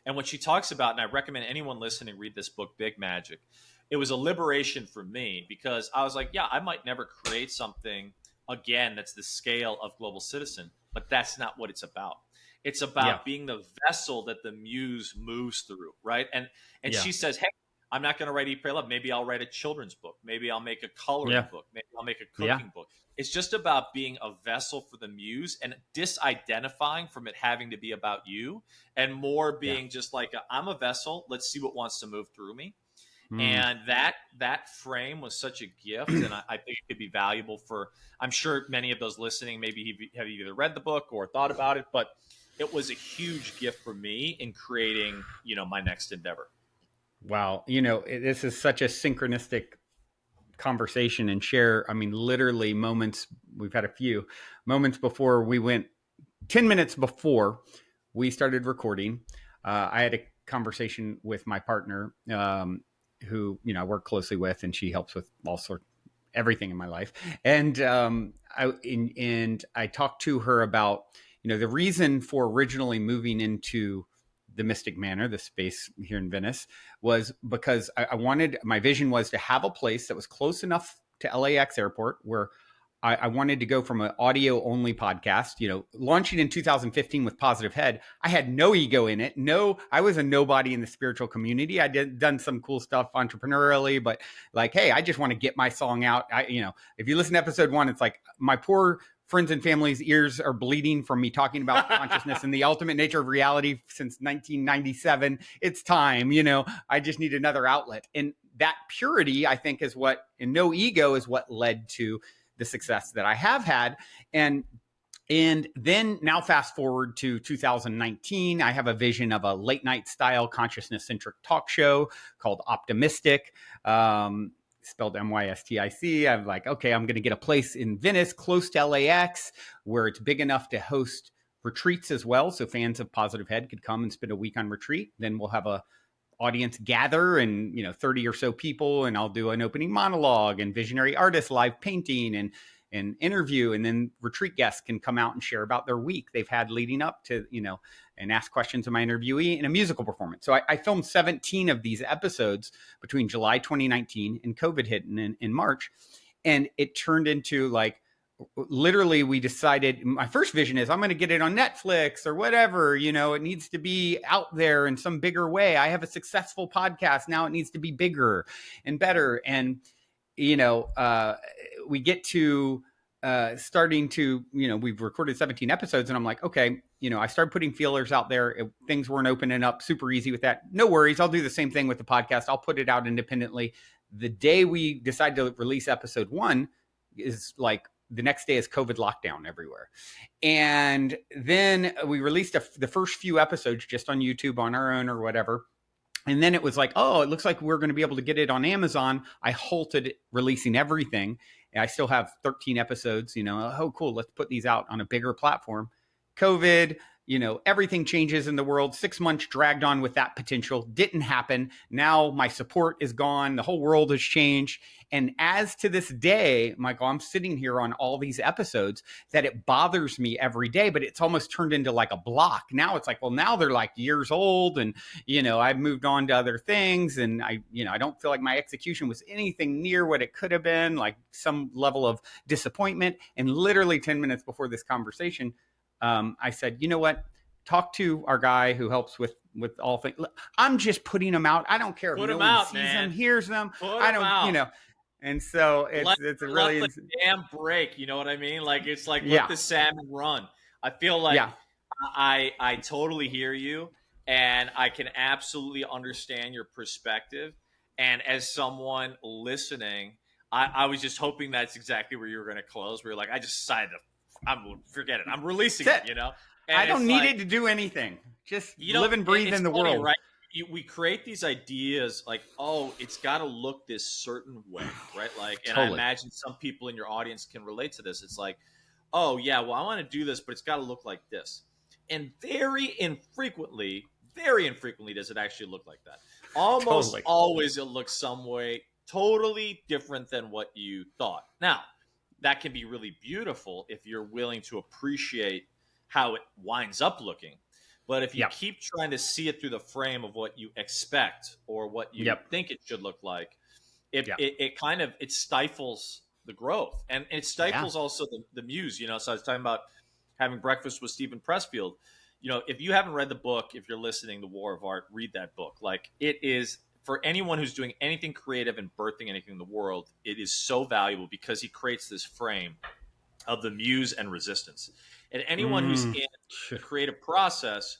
And what she talks about, and I recommend anyone listening read this book, Big Magic, it was a liberation for me, because I was like, yeah, I might never create something again that's the scale of Global Citizen, but that's not what it's about. It's about being the vessel that the muse moves through, right? And she says, hey, I'm not going to write Eat, Pray, Love. Maybe I'll write a children's book. Maybe I'll make a coloring book. Maybe I'll make a cooking book. It's just about being a vessel for the muse and disidentifying from it having to be about you, and more being just like, I'm a vessel. Let's see what wants to move through me. And that frame was such a gift, and I think it could be valuable for, I'm sure many of those listening maybe have either read the book or thought about it, but it was a huge gift for me in creating, my next endeavor. Wow. This is such a synchronistic conversation and share. I mean, literally moments, we've had a few moments before we went, 10 minutes before we started recording. I had a conversation with my partner, who, I work closely with, and she helps with all sorts, everything in my life. And I talked to her about, the reason for originally moving into the Mystic Manor, the space here in Venice, was because my vision was to have a place that was close enough to LAX airport where I wanted to go from an audio only podcast, launching in 2015 with Positive Head. I had no ego in it. I was a nobody in the spiritual community. I done some cool stuff entrepreneurially, but like, hey, I just want to get my song out. If you listen to episode 1, it's like my poor friends and family's ears are bleeding from me talking about consciousness and the ultimate nature of reality since 1997. It's time, I just need another outlet. And that purity, I think, is what, and no ego, is what led to the success that I have had. And then now fast forward to 2019, I have a vision of a late night style consciousness-centric talk show called Optimistic, spelled MYSTIC. I'm like, okay, I'm going to get a place in Venice close to LAX where it's big enough to host retreats as well. So fans of Positive Head could come and spend a week on retreat. Then we'll have a audience gather, and 30 or so people, and I'll do an opening monologue and visionary artists live painting and interview, and then retreat guests can come out and share about their week they've had leading up to, and ask questions of my interviewee, and a musical performance. So I filmed 17 of these episodes between July 2019 and COVID hit in March, and it turned into like, literally, we decided, my first vision is I'm going to get it on Netflix or whatever, it needs to be out there in some bigger way. I have a successful podcast. Now it needs to be bigger and better. And, we get to starting to, we've recorded 17 episodes, and I'm like, okay, I started putting feelers out there. Things weren't opening up super easy with that. No worries. I'll do the same thing with the podcast. I'll put it out independently. The day we decide to release episode 1 is like the next day is COVID lockdown everywhere. And then we released the first few episodes just on YouTube on our own or whatever. And then it was like, oh, it looks like we're going to be able to get it on Amazon. I halted releasing everything. I still have 13 episodes, oh, cool. Let's put these out on a bigger platform. COVID, everything changes in the world. 6 months dragged on with that potential. Didn't happen. Now my support is gone. The whole world has changed. And as to this day, Michael, I'm sitting here on all these episodes that it bothers me every day, but it's almost turned into like a block. Now it's like, well, now they're like years old, and, I've moved on to other things, and I don't feel like my execution was anything near what it could have been, like some level of disappointment. And literally 10 minutes before this conversation, I said, you know what? Talk to our guy who helps with all things. I'm just putting them out. I don't care if no one sees them, hears them. I don't, And so it's a really let the dam break. You know what I mean? Like, it's like, let the salmon run. I feel like I totally hear you, and I can absolutely understand your perspective. And as someone listening, I was just hoping that's exactly where you were going to close. Where you're like, I just decided forget it. I'm releasing it, And I don't need it to do anything. Just live and breathe in the world. Right? We create these ideas like, oh, it's got to look this certain way, right? Like, and I imagine some people in your audience can relate to this. It's like, oh yeah, well, I want to do this, but it's got to look like this. And very infrequently does it actually look like that. Almost always it looks some way totally different than what you thought. Now, that can be really beautiful if you're willing to appreciate how it winds up looking. But if you keep trying to see it through the frame of what you expect or what you think it should look like, it kind of stifles the growth, and it stifles also the muse. So I was talking about having breakfast with Stephen Pressfield. If you haven't read the book, if you're listening, The War of Art, read that book. Like, it is, for anyone who's doing anything creative and birthing anything in the world, it is so valuable because he creates this frame of the muse and resistance. And anyone who's in the creative process,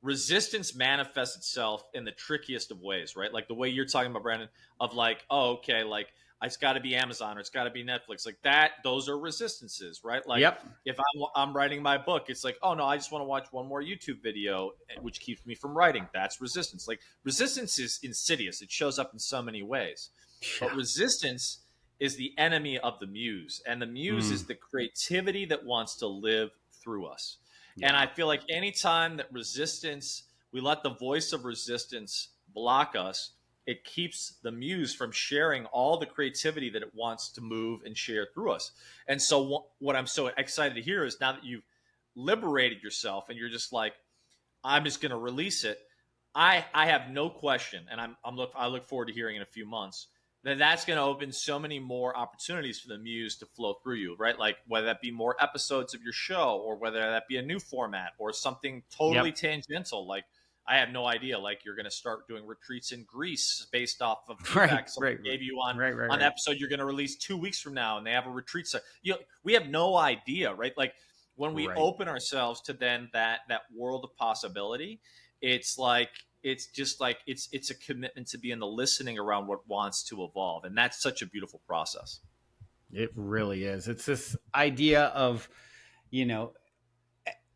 resistance manifests itself in the trickiest of ways, right? Like the way you're talking about, Brandon, of like, oh, okay, like it's got to be Amazon or it's got to be Netflix, like that. Those are resistances, right? Like if I'm writing my book, it's like, oh no, I just want to watch one more YouTube video, which keeps me from writing. That's resistance. Like, resistance is insidious. It shows up in so many ways, but resistance is the enemy of the muse, and the muse is the creativity that wants to live through us. And I feel like anytime that we let the voice of resistance block us, it keeps the muse from sharing all the creativity that it wants to move and share through us. And so what I'm so excited to hear is, now that you've liberated yourself and you're just like, I'm just going to release it, I have no question, and I look forward to hearing in a few months, that's going to open so many more opportunities for the muse to flow through you, right? Like, whether that be more episodes of your show, or whether that be a new format or something totally tangential. Like, I have no idea. Like, you're going to start doing retreats in Greece based off of feedback someone gave you on the episode you're going to release 2 weeks from now, and they have a retreat. So, we have no idea, right? Like, when we open ourselves to then that world of possibility, it's like, it's just like, it's a commitment to be in the listening around what wants to evolve. And that's such a beautiful process. It really is. It's this idea of,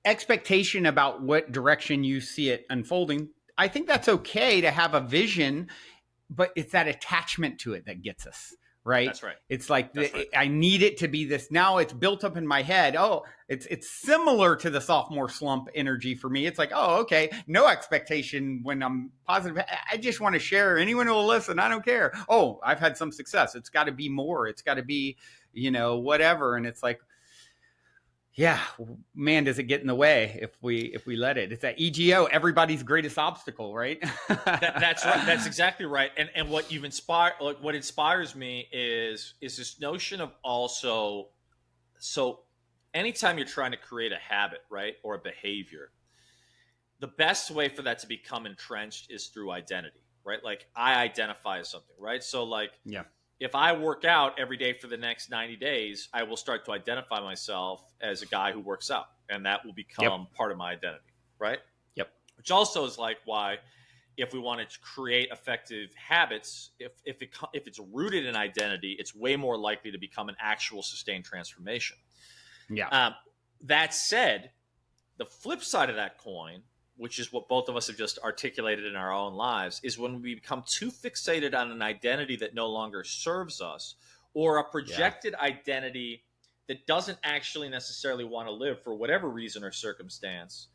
expectation about what direction you see it unfolding. I think that's okay to have a vision, but it's that attachment to it that gets us. Right. That's right. It's like, I need it to be this. Now it's built up in my head. Oh, it's similar to the sophomore slump energy for me. It's like, oh, okay. No expectation when I'm positive. I just want to share. Anyone who will listen, I don't care. Oh, I've had some success. It's got to be more. It's got to be, whatever. And it's like, yeah, man, does it get in the way if we let it? It's that EGO, everybody's greatest obstacle, right? That's right. That's exactly right. And what what inspires me is this notion of also, so anytime you're trying to create a habit, right, or a behavior, the best way for that to become entrenched is through identity, right? Like, I identify as something, right? So like, if I work out every day for the next 90 days, I will start to identify myself as a guy who works out, and that will Yep. become part of my identity, right? Yep. Which also is like why, if we wanted to create effective habits, if it's rooted in identity, it's way more likely to become an actual sustained transformation. Yeah. Um, that said, the flip side of that coin, which is what both of us have just articulated in our own lives, is when we become too fixated on an identity that no longer serves us, or a Yeah. projected identity that doesn't actually necessarily want to live for whatever reason or circumstance,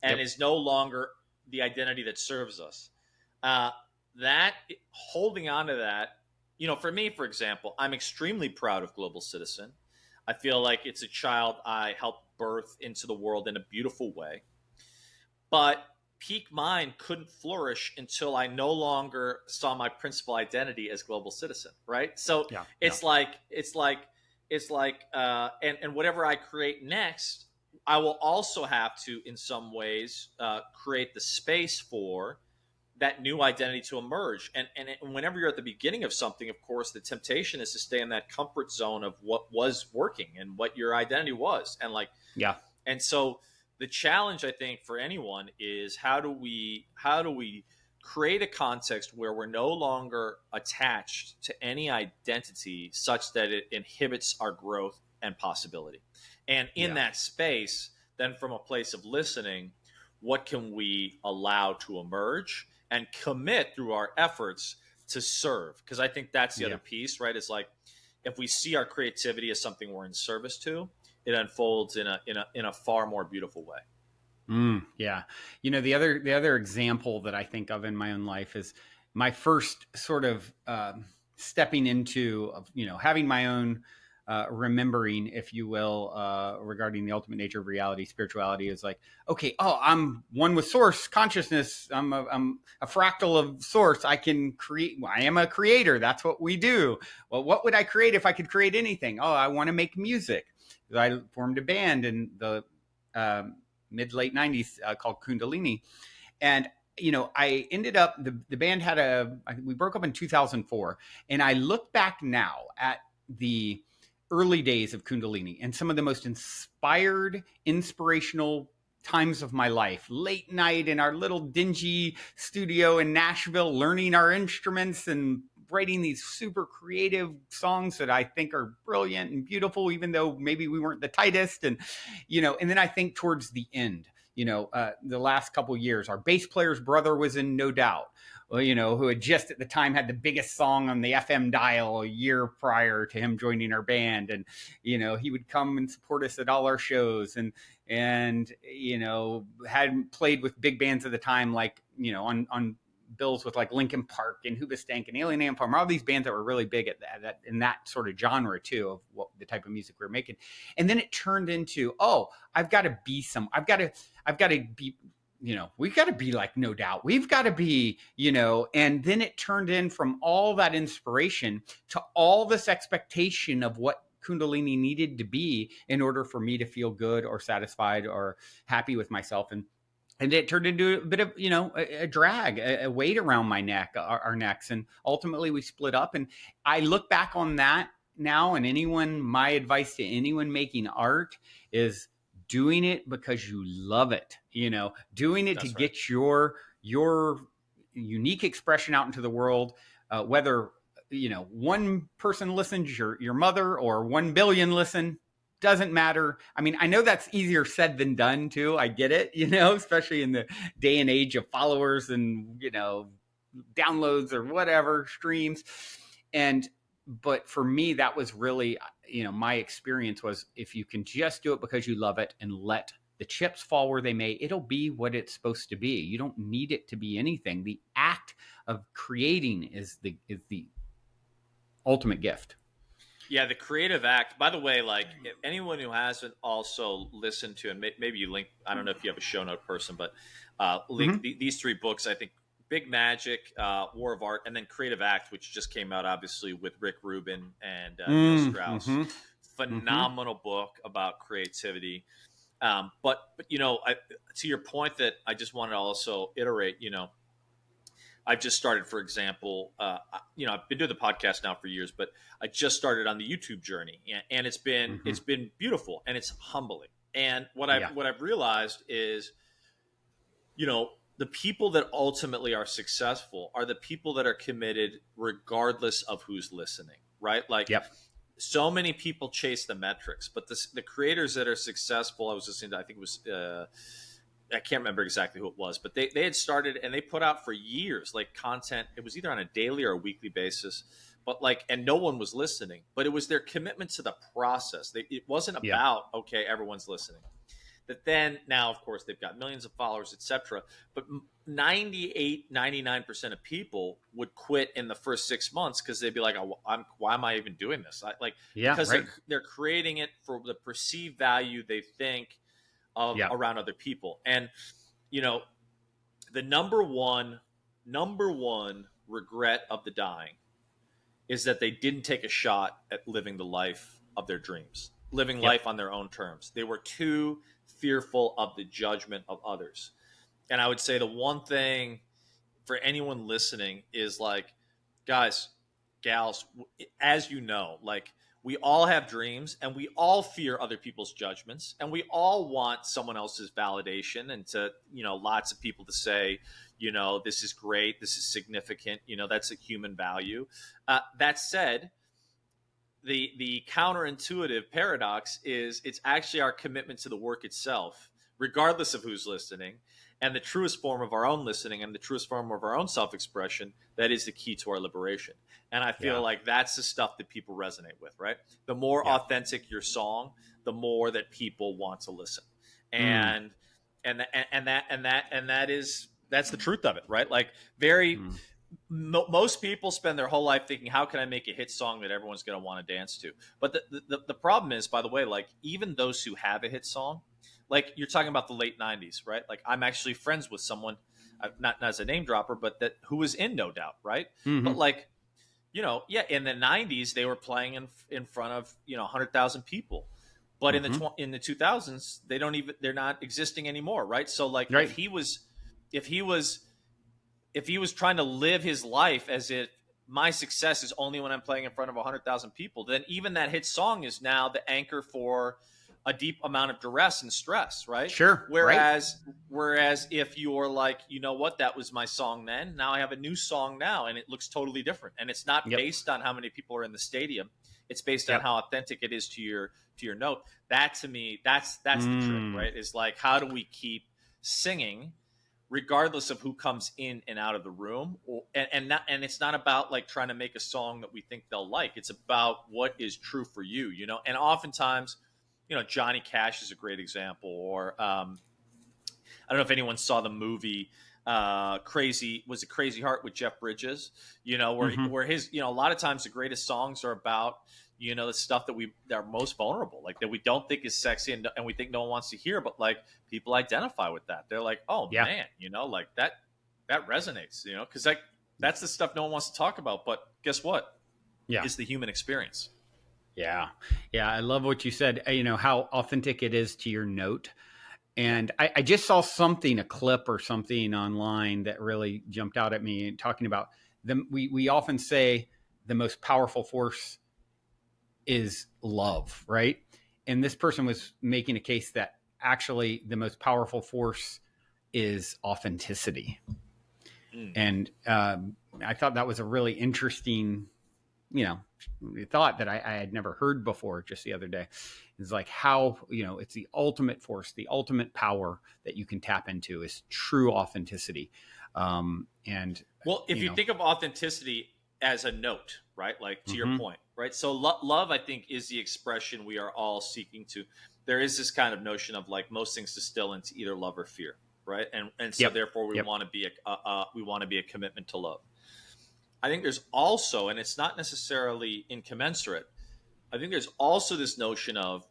and Yep. is no longer the identity that serves us. Uh, that holding on to that, for me, for example, I'm extremely proud of Global Citizen. I feel like it's a child I helped birth into the world in a beautiful way. But peak mind couldn't flourish until I no longer saw my principal identity as global citizen, right? So Yeah. Yeah. and whatever I create next, I will also have to, in some ways, create the space for that new identity to emerge. And whenever you're at the beginning of something, of course, the temptation is to stay in that comfort zone of what was working and what your identity was. Yeah. And so the challenge, I think, for anyone is how do we create a context where we're no longer attached to any identity such that it inhibits our growth and possibility. And in Yeah. that space, then from a place of listening, what can we allow to emerge and commit through our efforts to serve? Because I think that's the Yeah. other piece, right? It's like if we see our creativity as something we're in service to, it unfolds in a far more beautiful way. Yeah. The other example that I think of in my own life is my first sort of stepping into, having my own remembering, if you will, regarding the ultimate nature of reality, spirituality is like, okay, oh, I'm one with source consciousness. I'm a fractal of source. I can create. I am a creator. That's what we do. Well, what would I create if I could create anything? Oh, I want to make music. I formed a band in the mid late 90s called Kundalini. And I ended up the band we broke up in 2004, and I look back now at the early days of Kundalini and some of the most inspirational times of my life. Late night in our little dingy studio in Nashville, learning our instruments and writing these super creative songs that I think are brilliant and beautiful, even though maybe we weren't the tightest. And then I think towards the end, the last couple of years, our bass player's brother was in No Doubt, who had just at the time had the biggest song on the FM dial a year prior to him joining our band. And, he would come and support us at all our shows and had played with big bands at the time, like, on bills with like Linkin Park and Hoobastank and Alien Ant Farm, all these bands that were really big at that in that sort of genre too, of what the type of music we were making. And then it turned into, oh, I've got to be be, we've got to be like No Doubt. We've got to be, and then it turned in from all that inspiration to all this expectation of what Kundalini needed to be in order for me to feel good or satisfied or happy with myself. And it turned into a bit of, a drag, a weight around my neck, our necks. And ultimately we split up. And I look back on that now, and my advice to anyone making art is doing it because you love it, doing it to That's right. get your unique expression out into the world, whether, one person listens, your mother, or 1 billion listen, doesn't matter. I mean, I know that's easier said than done too. I get it, especially in the day and age of followers and, downloads or whatever, streams. But for me, that was really, my experience was, if you can just do it because you love it and let the chips fall where they may, it'll be what it's supposed to be. You don't need it to be anything. The act of creating is the ultimate gift. Yeah, the creative act. By the way, like if anyone who hasn't also listened to, and maybe you link, I don't know if you have a show note person, but link Mm-hmm. these three books. I think Big Magic, War of Art, and then Creative Act, which just came out obviously with Rick Rubin and Neil Strauss. Mm-hmm. Mm-hmm. Phenomenal book about creativity. But to your point that I just wanted to also iterate, I've just started, for example, I've been doing the podcast now for years, but I just started on the YouTube journey, and it's been beautiful and it's humbling. And Yeah. what I've realized is, the people that ultimately are successful are the people that are committed regardless of who's listening, right? Like, Yep. so many people chase the metrics, but the creators that are successful, I was listening to, I think it was, I can't remember exactly who it was, but they had started and they put out for years, like, content. It was either on a daily or a weekly basis, but like, and no one was listening, but it was their commitment to the process. It wasn't Yeah. about, okay, everyone's listening. That then now, of course, they've got millions of followers, etc. But 98, 99% of people would quit in the first 6 months because they'd be like, oh, why am I even doing this? Yeah. Because Right. they're creating it for the perceived value they think of Yeah. around other people. And, you know, the number one regret of the dying is that they didn't take a shot at living the life of their dreams, living Yep. life on their own terms. They were too fearful of the judgment of others. And I would say the one thing for anyone listening is, like, guys, gals, as you know, like, we all have dreams and we all fear other people's judgments and we all want someone else's validation and to, lots of people to say, this is great, this is significant, that's a human value. That said, the counterintuitive paradox is it's actually our commitment to the work itself, regardless of who's listening, and the truest form of our own listening and the truest form of our own self-expression that is the key to our liberation. And I feel Yeah. like that's the stuff that people resonate with, right? The more Yeah. authentic your song, the more that people want to listen. Mm. That's the truth of it, right? Like, very Mm. most people spend their whole life thinking, how can I make a hit song that everyone's going to want to dance to? But the problem is, by the way, like, even those who have a hit song, like, you're talking about the late 90s, right? Like, I'm actually friends with someone, not as a name dropper, but who was in No Doubt, right? But, Mm-hmm. like, in the 90s they were playing in front of 100,000 people, but in Mm-hmm. in the 2000s they're not existing anymore, right? So, like, Right. if he was trying to live his life as if my success is only when I'm playing in front of 100,000 people, then even that hit song is now the anchor for a deep amount of duress and stress, right? Sure. Right. Whereas if you're like, what, that was my song then, now I have a new song now and it looks totally different, and it's not Yep. based on how many people are in the stadium, it's based on Yep. how authentic it is to your note. That, to me, that's the trick, right? Is like, how do we keep singing regardless of who comes in and out of the room, and it's not about, like, trying to make a song that we think they'll like. It's about what is true for you, and oftentimes, Johnny Cash is a great example, or I don't know if anyone saw the movie Crazy Heart with Jeff Bridges, Mm-hmm. where his, a lot of times the greatest songs are about, the stuff that are most vulnerable, like, that we don't think is sexy and we think no one wants to hear, but, like, people identify with that. They're like, oh Yeah. man, like, that resonates, because, like, that's the stuff no one wants to talk about. But guess what? Yeah. It's the human experience. Yeah. Yeah. I love what you said, how authentic it is to your note. And I just saw a clip or something online that really jumped out at me, talking about we often say the most powerful force is love, right? And this person was making a case that actually the most powerful force is authenticity. Mm. And I thought that was a really interesting, thought that I had never heard before just the other day. It's like how, it's the ultimate force, the ultimate power that you can tap into is true authenticity. And, Well, if you think of authenticity as a note, right? Like, to your mm-hmm. point, right? So love, I think, is the expression we are all seeking to. There is this kind of notion of, like, most things distill into either love or fear, right? And so Yep. therefore we Yep. want to be a commitment to love. I think there's also, and it's not necessarily incommensurate, I think there's also this notion of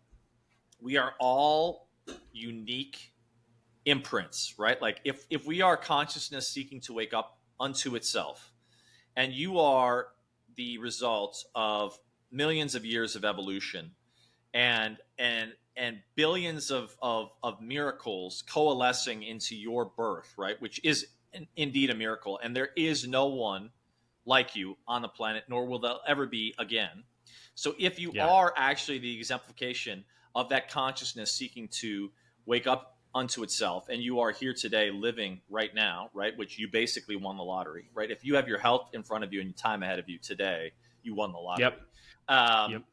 we are all unique imprints, right? Like, if we are consciousness seeking to wake up unto itself, and you are the result of millions of years of evolution and billions of miracles coalescing into your birth, right? Which is indeed a miracle. And there is no one like you on the planet, nor will there ever be again. So if you Yeah. are actually the exemplification of that consciousness seeking to wake up unto itself, and you are here today living right now, right, which you basically won the lottery, right? If you have your health in front of you and your time ahead of you today, you won the Yep. lottery. Yep.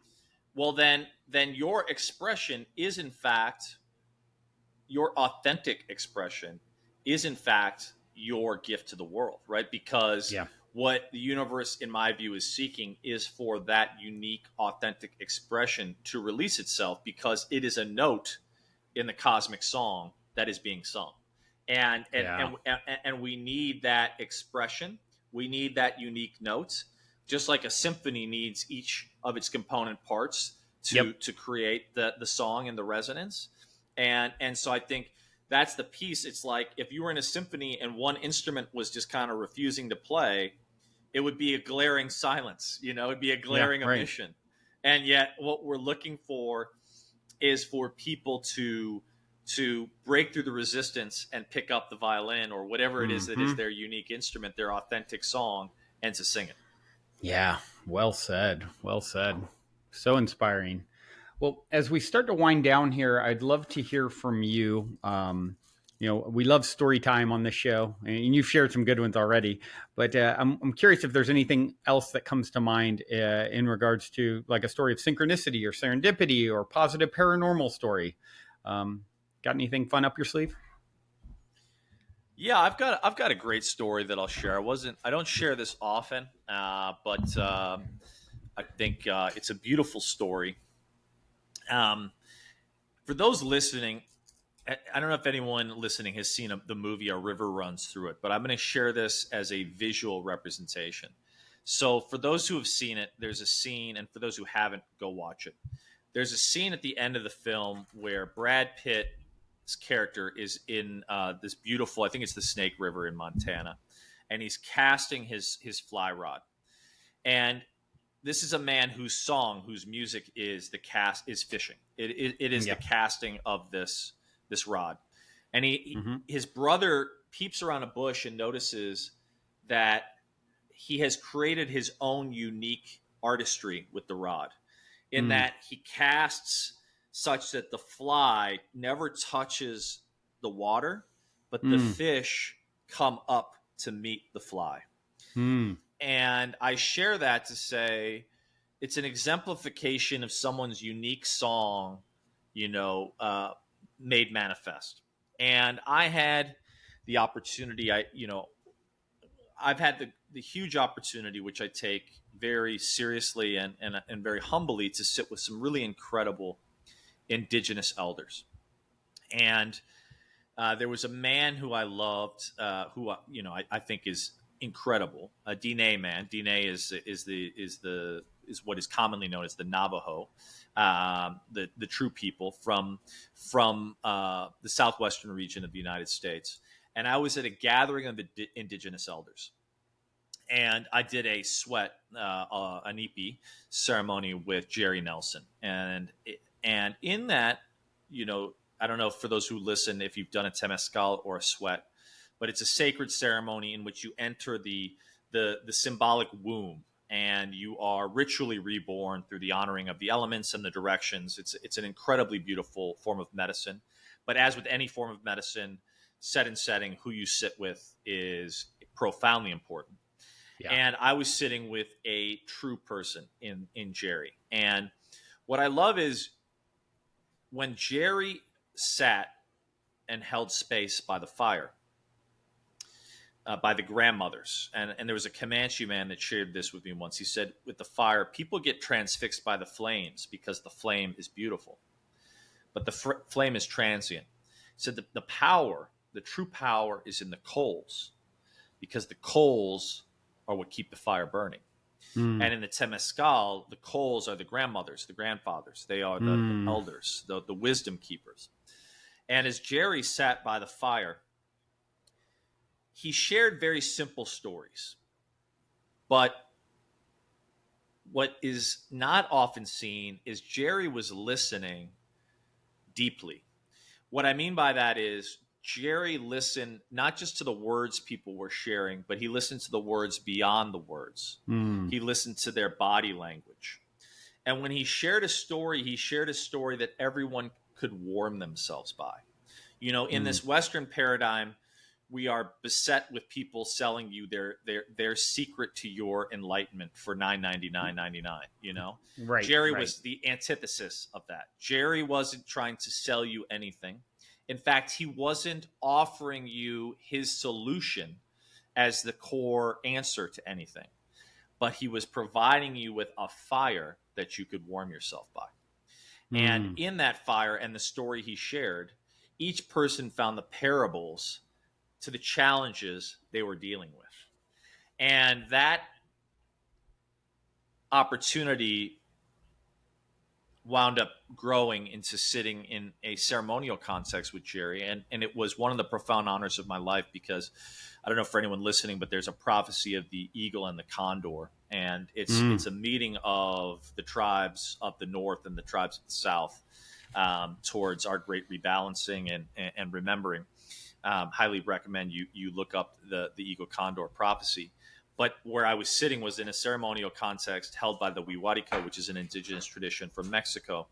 Well, then your expression is in fact your authentic expression is in fact your gift to the world, right? Because Yeah. what the universe, in my view, is seeking is for that unique, authentic expression to release itself, because it is a note in the cosmic song that is being sung, and and Yeah. and and we need that expression. We need that unique note, just like a symphony needs each of its component parts Yep. to create the song and the resonance. And so I think that's the piece. It's like if you were in a symphony and one instrument was just kind of refusing to play, it would be a glaring silence. It'd be a Yeah. glaring Right. omission. And yet, what we're looking for is for people to break through the resistance and pick up the violin or whatever it is that is Hmm. their unique instrument, their authentic song, and to sing it. Yeah. Well said. Well said. So inspiring. Well, as we start to wind down here, I'd love to hear from you. We love story time on this show, and you've shared some good ones already. But I'm curious if there's anything else that comes to mind in regards to like a story of synchronicity or serendipity or positive paranormal story. Um, got anything fun up your sleeve? Yeah, I've got a great story that I'll share. I don't share this often, but I think it's a beautiful story. Um, for those listening, I don't know if anyone listening has seen the movie A River Runs Through It, but I'm going to share this as a visual representation. So, for those who have seen it, there's a scene, and for those who haven't, go watch it. There's a scene at the end of the film where Brad Pitt's character is in this beautiful, I think it's the Snake River in Montana, and he's casting his fly rod. And this is a man whose music is the cast is fishing. It is the Yeah. casting of this rod, and Hmm. his brother peeps around a bush and notices that he has created his own unique artistry with the rod, in Mm. that he casts such that the fly never touches the water, but the Mm. fish come up to meet the fly. Mm. And I share that to say it's an exemplification of someone's unique song, made manifest. And I had the opportunity, I've had the huge opportunity, which I take very seriously and very humbly, to sit with some really incredible indigenous elders. And there was a man who I loved, who I think is incredible, a Diné man. Diné is what is commonly known as the Navajo, the true people from the southwestern region of the United States. And I was at a gathering of the indigenous elders, and I did a an ipi ceremony with Jerry Nelson, and in that, I don't know, for those who listen, if you've done a temescal or a sweat, but it's a sacred ceremony in which you enter the symbolic womb, and you are ritually reborn through the honoring of the elements and the directions. It's an incredibly beautiful form of medicine, but as with any form of medicine, set and setting, who you sit with is profoundly important. Yeah. And I was sitting with a true person in Jerry. And what I love is when Jerry sat and held space by the fire, by the grandmothers. And there was a Comanche man that shared this with me once. He said, with the fire, people get transfixed by the flames because the flame is beautiful, but the flame is transient. He said the power, the true power, is in the coals, because the coals are what keep the fire burning. Mm. And in the Temescal, the coals are the grandmothers, the grandfathers. They are the Mm. elders, the wisdom keepers. And as Jerry sat by the fire, he shared very simple stories. But what is not often seen is Jerry was listening deeply. What I mean by that is Jerry listened not just to the words people were sharing, but he listened to the words beyond the words. Mm. He listened to their body language. And when he shared a story that everyone could warm themselves by. You know, in this Western paradigm, we are beset with people selling you their secret to your enlightenment for $9.99.99. You know, Right. Jerry Right. was the antithesis of that. Jerry wasn't trying to sell you anything. In fact, he wasn't offering you his solution as the core answer to anything, but he was providing you with a fire that you could warm yourself by. And in that fire and the story he shared, each person found the parables to the challenges they were dealing with. And that opportunity wound up growing into sitting in a ceremonial context with Jerry. And it was one of the profound honors of my life, because I don't know for anyone listening, but there's a prophecy of the eagle and the condor. And it's a meeting of the tribes of the north and the tribes of the south towards our great rebalancing and remembering. Highly recommend you look up the eagle condor prophecy. But where I was sitting was in a ceremonial context held by the Wiwarica, which is an indigenous tradition from Mexico.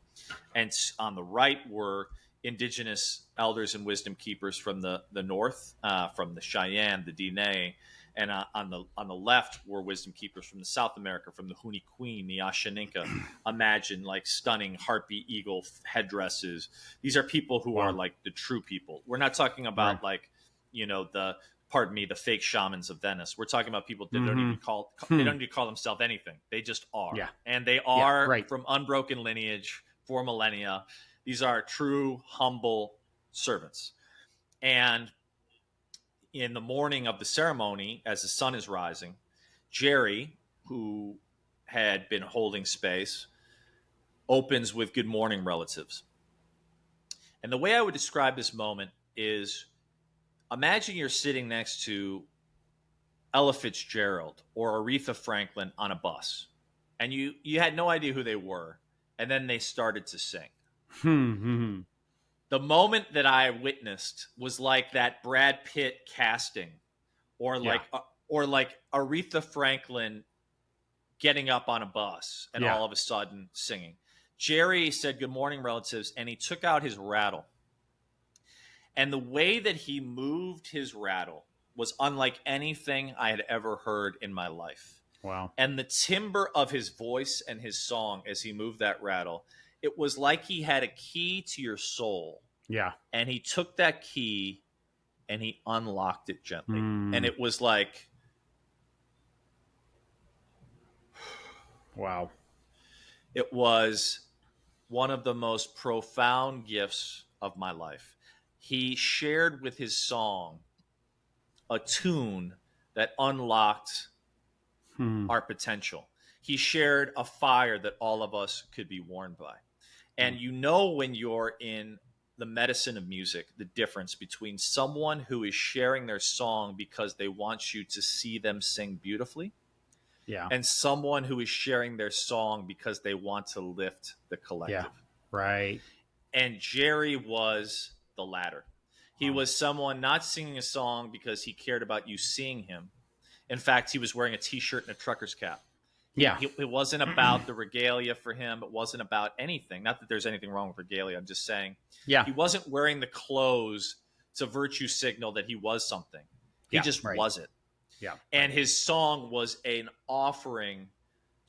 And on the right were indigenous elders and wisdom keepers from the north, from the Cheyenne, the Diné. And on the left were wisdom keepers from the South America, from the Huni Queen, the Ashaninka. Imagine like stunning harpy eagle headdresses. These are people who are like the true people. We're not talking about like, you know, the fake shamans of Venice. We're talking about people that don't even they don't even call themselves anything. They just are. Yeah. And they are from unbroken lineage for millennia. These are true, humble servants. And in the morning of the ceremony, as the sun is rising, Jerry, who had been holding space, opens with "Good morning, relatives." And the way I would describe this moment is, imagine you're sitting next to Ella Fitzgerald or Aretha Franklin on a bus, and you had no idea who they were, and then they started to sing. The moment that I witnessed was like that Brad Pitt casting, or like Aretha Franklin getting up on a bus and all of a sudden singing. Jerry said, "Good morning, relatives," and he took out his rattle. And the way that he moved his rattle was unlike anything I had ever heard in my life. Wow. And the timbre of his voice and his song as he moved that rattle, it was like he had a key to your soul. Yeah. And he took that key and he unlocked it gently. And it was like, wow. It was one of the most profound gifts of my life. He shared with his song a tune that unlocked our potential. He shared a fire that all of us could be warmed by. And you know, when you're in the medicine of music, the difference between someone who is sharing their song because they want you to see them sing beautifully, and someone who is sharing their song because they want to lift the collective. Right. And Jerry was the latter. He was someone not singing a song because he cared about you seeing him. In fact, he was wearing a T-shirt and a trucker's cap. It wasn't about the regalia for him. It wasn't about anything. Not that there's anything wrong with regalia. I'm just saying he wasn't wearing the clothes to virtue signal that he was something. He just was it. Yeah. And his song was an offering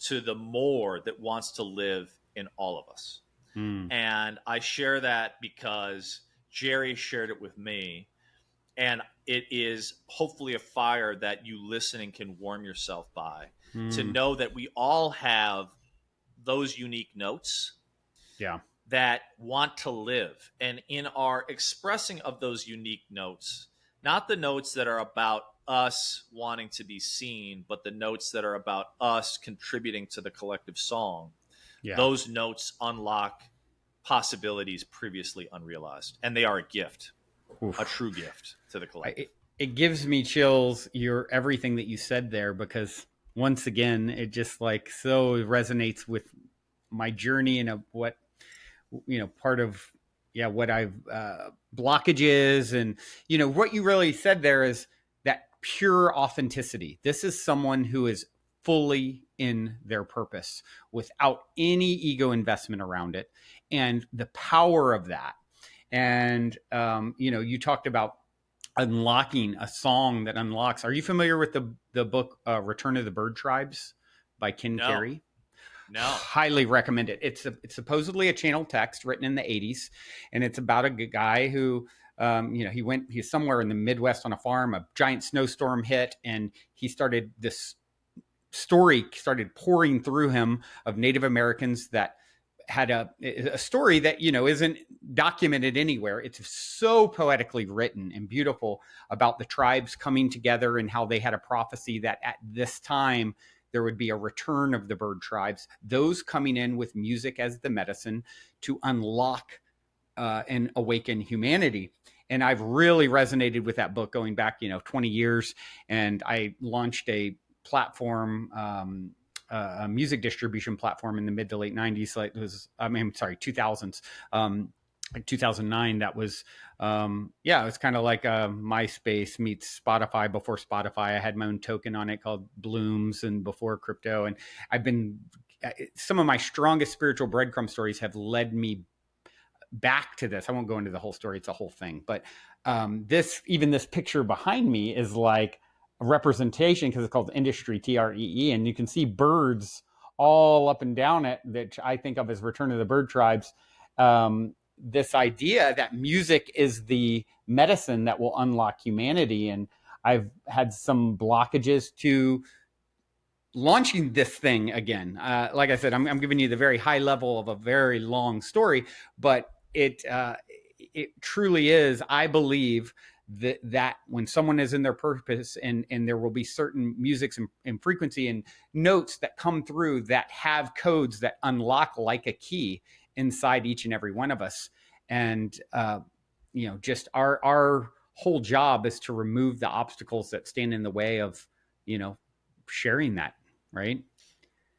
to the more that wants to live in all of us. And I share that because Jerry shared it with me. And it is hopefully a fire that you listening can warm yourself by, to know that we all have those unique notes that want to live. And in our expressing of those unique notes, not the notes that are about us wanting to be seen, but the notes that are about us contributing to the collective song, those notes unlock possibilities previously unrealized. And they are a gift. A true gift to the collective. It gives me chills, everything that you said there, because once again, it just like so resonates with my journey and what, part of yeah, what I've blockages, and what you really said there is that pure authenticity. This is someone who is fully in their purpose without any ego investment around it, and the power of that. And you talked about unlocking a song that unlocks. Are you familiar with the book Return of the Bird Tribes by Ken No, Carey? no. Highly recommend it. It's supposedly a channel text written in the 80s, and it's about a guy who he's somewhere in the Midwest on a farm. A giant snowstorm hit, and this story started pouring through him of Native Americans that had a story that isn't documented anywhere. It's so poetically written and beautiful about the tribes coming together and how they had a prophecy that at this time there would be a return of the bird tribes, those coming in with music as the medicine to unlock and awaken humanity. And I've really resonated with that book going back 20 years. And I launched a platform, a music distribution platform in the mid to late 90s. Like it was, 2000s, like 2009. That was, it was kind of like a MySpace meets Spotify before Spotify. I had my own token on it called Blooms, and before crypto. And some of my strongest spiritual breadcrumb stories have led me back to this. I won't go into the whole story. It's a whole thing. But this picture behind me is like a representation, because it's called Industry, TREE. And you can see birds all up and down it, that I think of as Return of the Bird Tribes. This idea that music is the medicine that will unlock humanity. And I've had some blockages to launching this thing again. Like I said, I'm giving you the very high level of a very long story, but it truly is. I believe that when someone is in their purpose, and there will be certain musics and frequency and notes that come through that have codes that unlock like a key inside each and every one of us. And just our whole job is to remove the obstacles that stand in the way of sharing that. Right.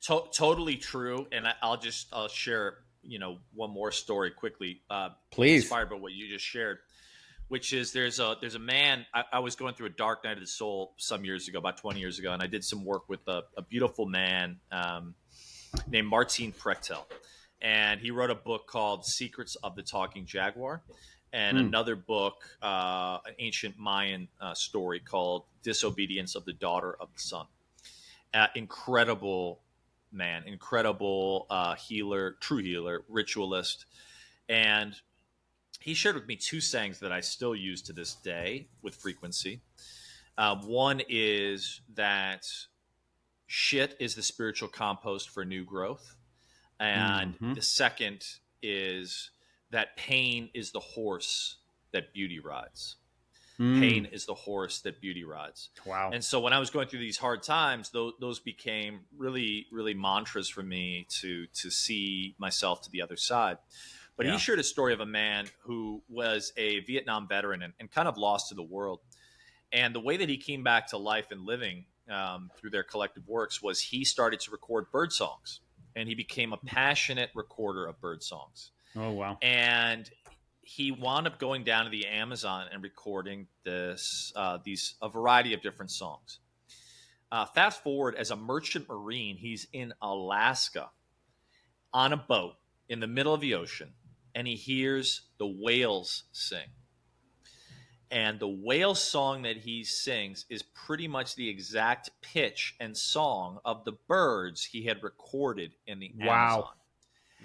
Totally true. And I'll share, one more story quickly, Please. inspired by what you just shared, which is there's a man. I was going through a dark night of the soul some years ago, about 20 years ago, and I did some work with a beautiful man named Martin Prechtel. And he wrote a book called Secrets of the Talking Jaguar, and another book, an ancient Mayan story called Disobedience of the Daughter of the Sun. Incredible man, incredible healer, true healer, ritualist. And he shared with me two sayings that I still use to this day with frequency. One is that shit is the spiritual compost for new growth. And the second is that pain is the horse that beauty rides. Pain is the horse that beauty rides. Wow. And so when I was going through these hard times, those became really, really mantras for me to see myself to the other side. But he shared a story of a man who was a Vietnam veteran and kind of lost to the world. And the way that he came back to life and living through their collective works was he started to record bird songs. And he became a passionate recorder of bird songs. Oh, wow. And he wound up going down to the Amazon and recording a variety of different songs. Fast forward, as a merchant marine, he's in Alaska on a boat in the middle of the ocean, and he hears the whales sing. And the whale song that he sings is pretty much the exact pitch and song of the birds he had recorded in the Amazon.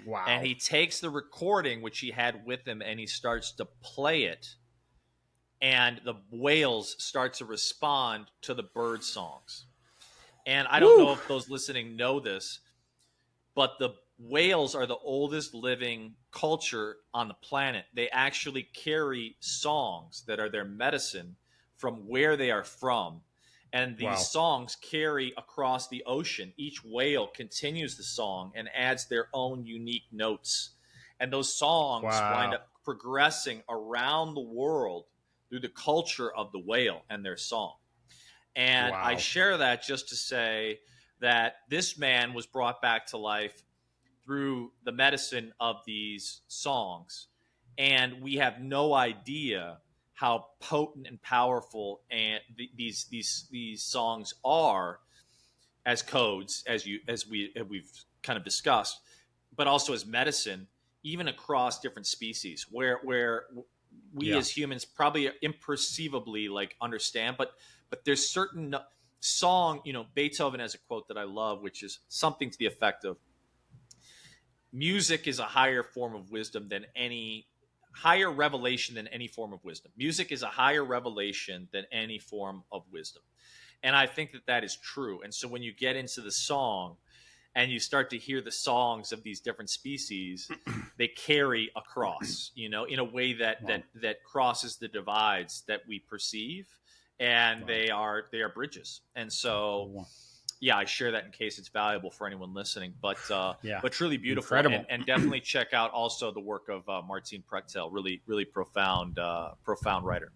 Wow. And he takes the recording, which he had with him, and he starts to play it. And the whales start to respond to the bird songs. And I don't know if those listening know this, but the whales are the oldest living culture on the planet. They actually carry songs that are their medicine from where they are from. And these songs carry across the ocean. Each whale continues the song and adds their own unique notes. And those songs wind up progressing around the world through the culture of the whale and their song. And I share that just to say that this man was brought back to life through the medicine of these songs. and we have no idea how potent and powerful and these songs are as codes, as we've kind of discussed, but also as medicine, even across different species, where we Yeah. as humans probably imperceivably like understand, but there's certain song, Beethoven has a quote that I love, which is something to the effect of, music is a higher form of wisdom than any higher revelation than any form of wisdom. Music is a higher revelation than any form of wisdom. And I think that that is true. And so when you get into the song and you start to hear the songs of these different species, they carry across, in a way that Wow. that crosses the divides that we perceive, and Wow. they are bridges. And so, Wow. yeah, I share that in case it's valuable for anyone listening. But Yeah. but truly beautiful, Incredible. and definitely check out also the work of Martine Prechtel. Really, really profound writer.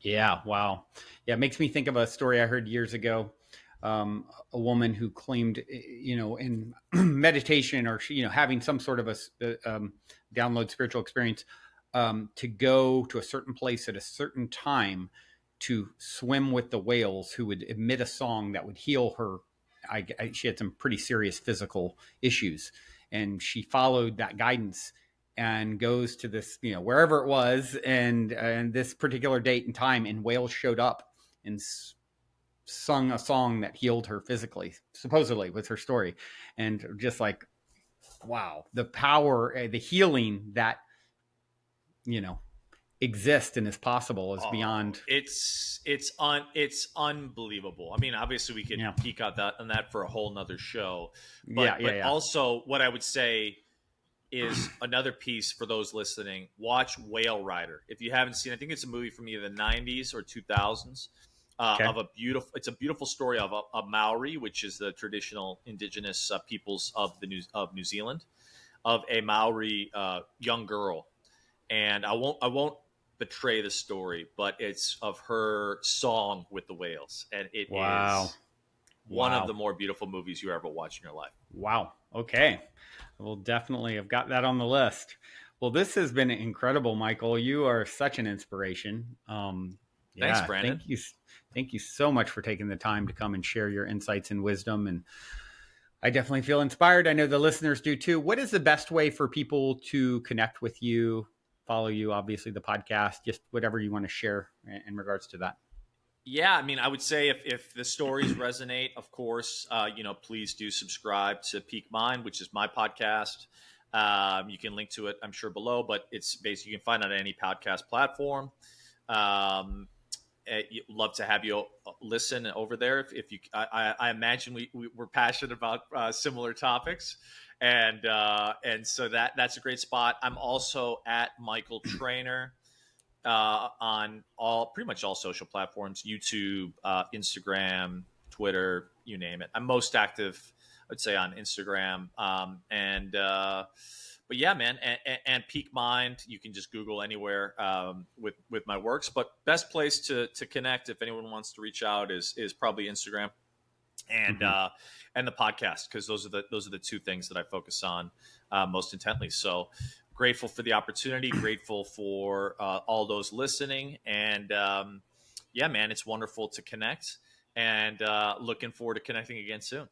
Yeah. Wow. Yeah. It makes me think of a story I heard years ago. A woman who claimed, in meditation or, having some sort of a download spiritual experience, to go to a certain place at a certain time to swim with the whales who would emit a song that would heal her. She had some pretty serious physical issues, and she followed that guidance and goes to this, wherever it was, and this particular date and time, and whales showed up and sung a song that healed her physically, supposedly, with her story. And just like, wow, the power, the healing that, exist and is possible is beyond. It's unbelievable. I mean, obviously we could geek out on that for a whole nother show, but also what I would say is another piece for those listening: watch Whale Rider. If you haven't seen, I think it's a movie from either the 90s or 2000s. It's a beautiful story of a Maori, which is the traditional indigenous peoples of New Zealand, of a Maori young girl, and I won't betray the story, but it's of her song with the whales, and it is one of the more beautiful movies you ever watch in your life. Wow. Okay. We'll definitely have got that on the list. Well, this has been incredible, Michael. You are such an inspiration. Thanks, Brandon. Thank you so much for taking the time to come and share your insights and wisdom. And I definitely feel inspired. I know the listeners do too. What is the best way for people to connect with you, follow you, obviously the podcast, just whatever you want to share in regards to that? Yeah, I mean, I would say if the stories resonate, of course, please do subscribe to Peak Mind, which is my podcast. You can link to it, I'm sure, below, but it's basically, you can find it on any podcast platform. Love to have you listen over there. If you, I imagine we're passionate about similar topics, and so that's a great spot. I'm also at Michael Trainer on pretty much all social platforms: YouTube, Instagram, Twitter, you name it. I'm most active, I'd say, on Instagram. But yeah, man, and Peak Mind, you can just Google anywhere with my works. But best place to connect, if anyone wants to reach out, is probably Instagram and the podcast, because those are the two things that I focus on most intently. So grateful for the opportunity, grateful for all those listening, and yeah, man, it's wonderful to connect, and looking forward to connecting again soon.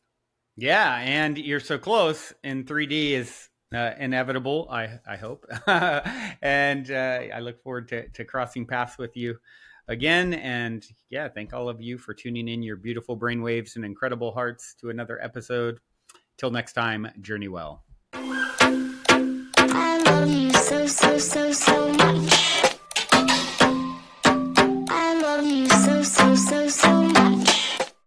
Yeah, and you're so close, and 3D is inevitable, I hope. And I look forward to crossing paths with you again. And yeah, thank all of you for tuning in your beautiful brainwaves and incredible hearts to another episode. Till next time, journey well. I love you so, so, so, so.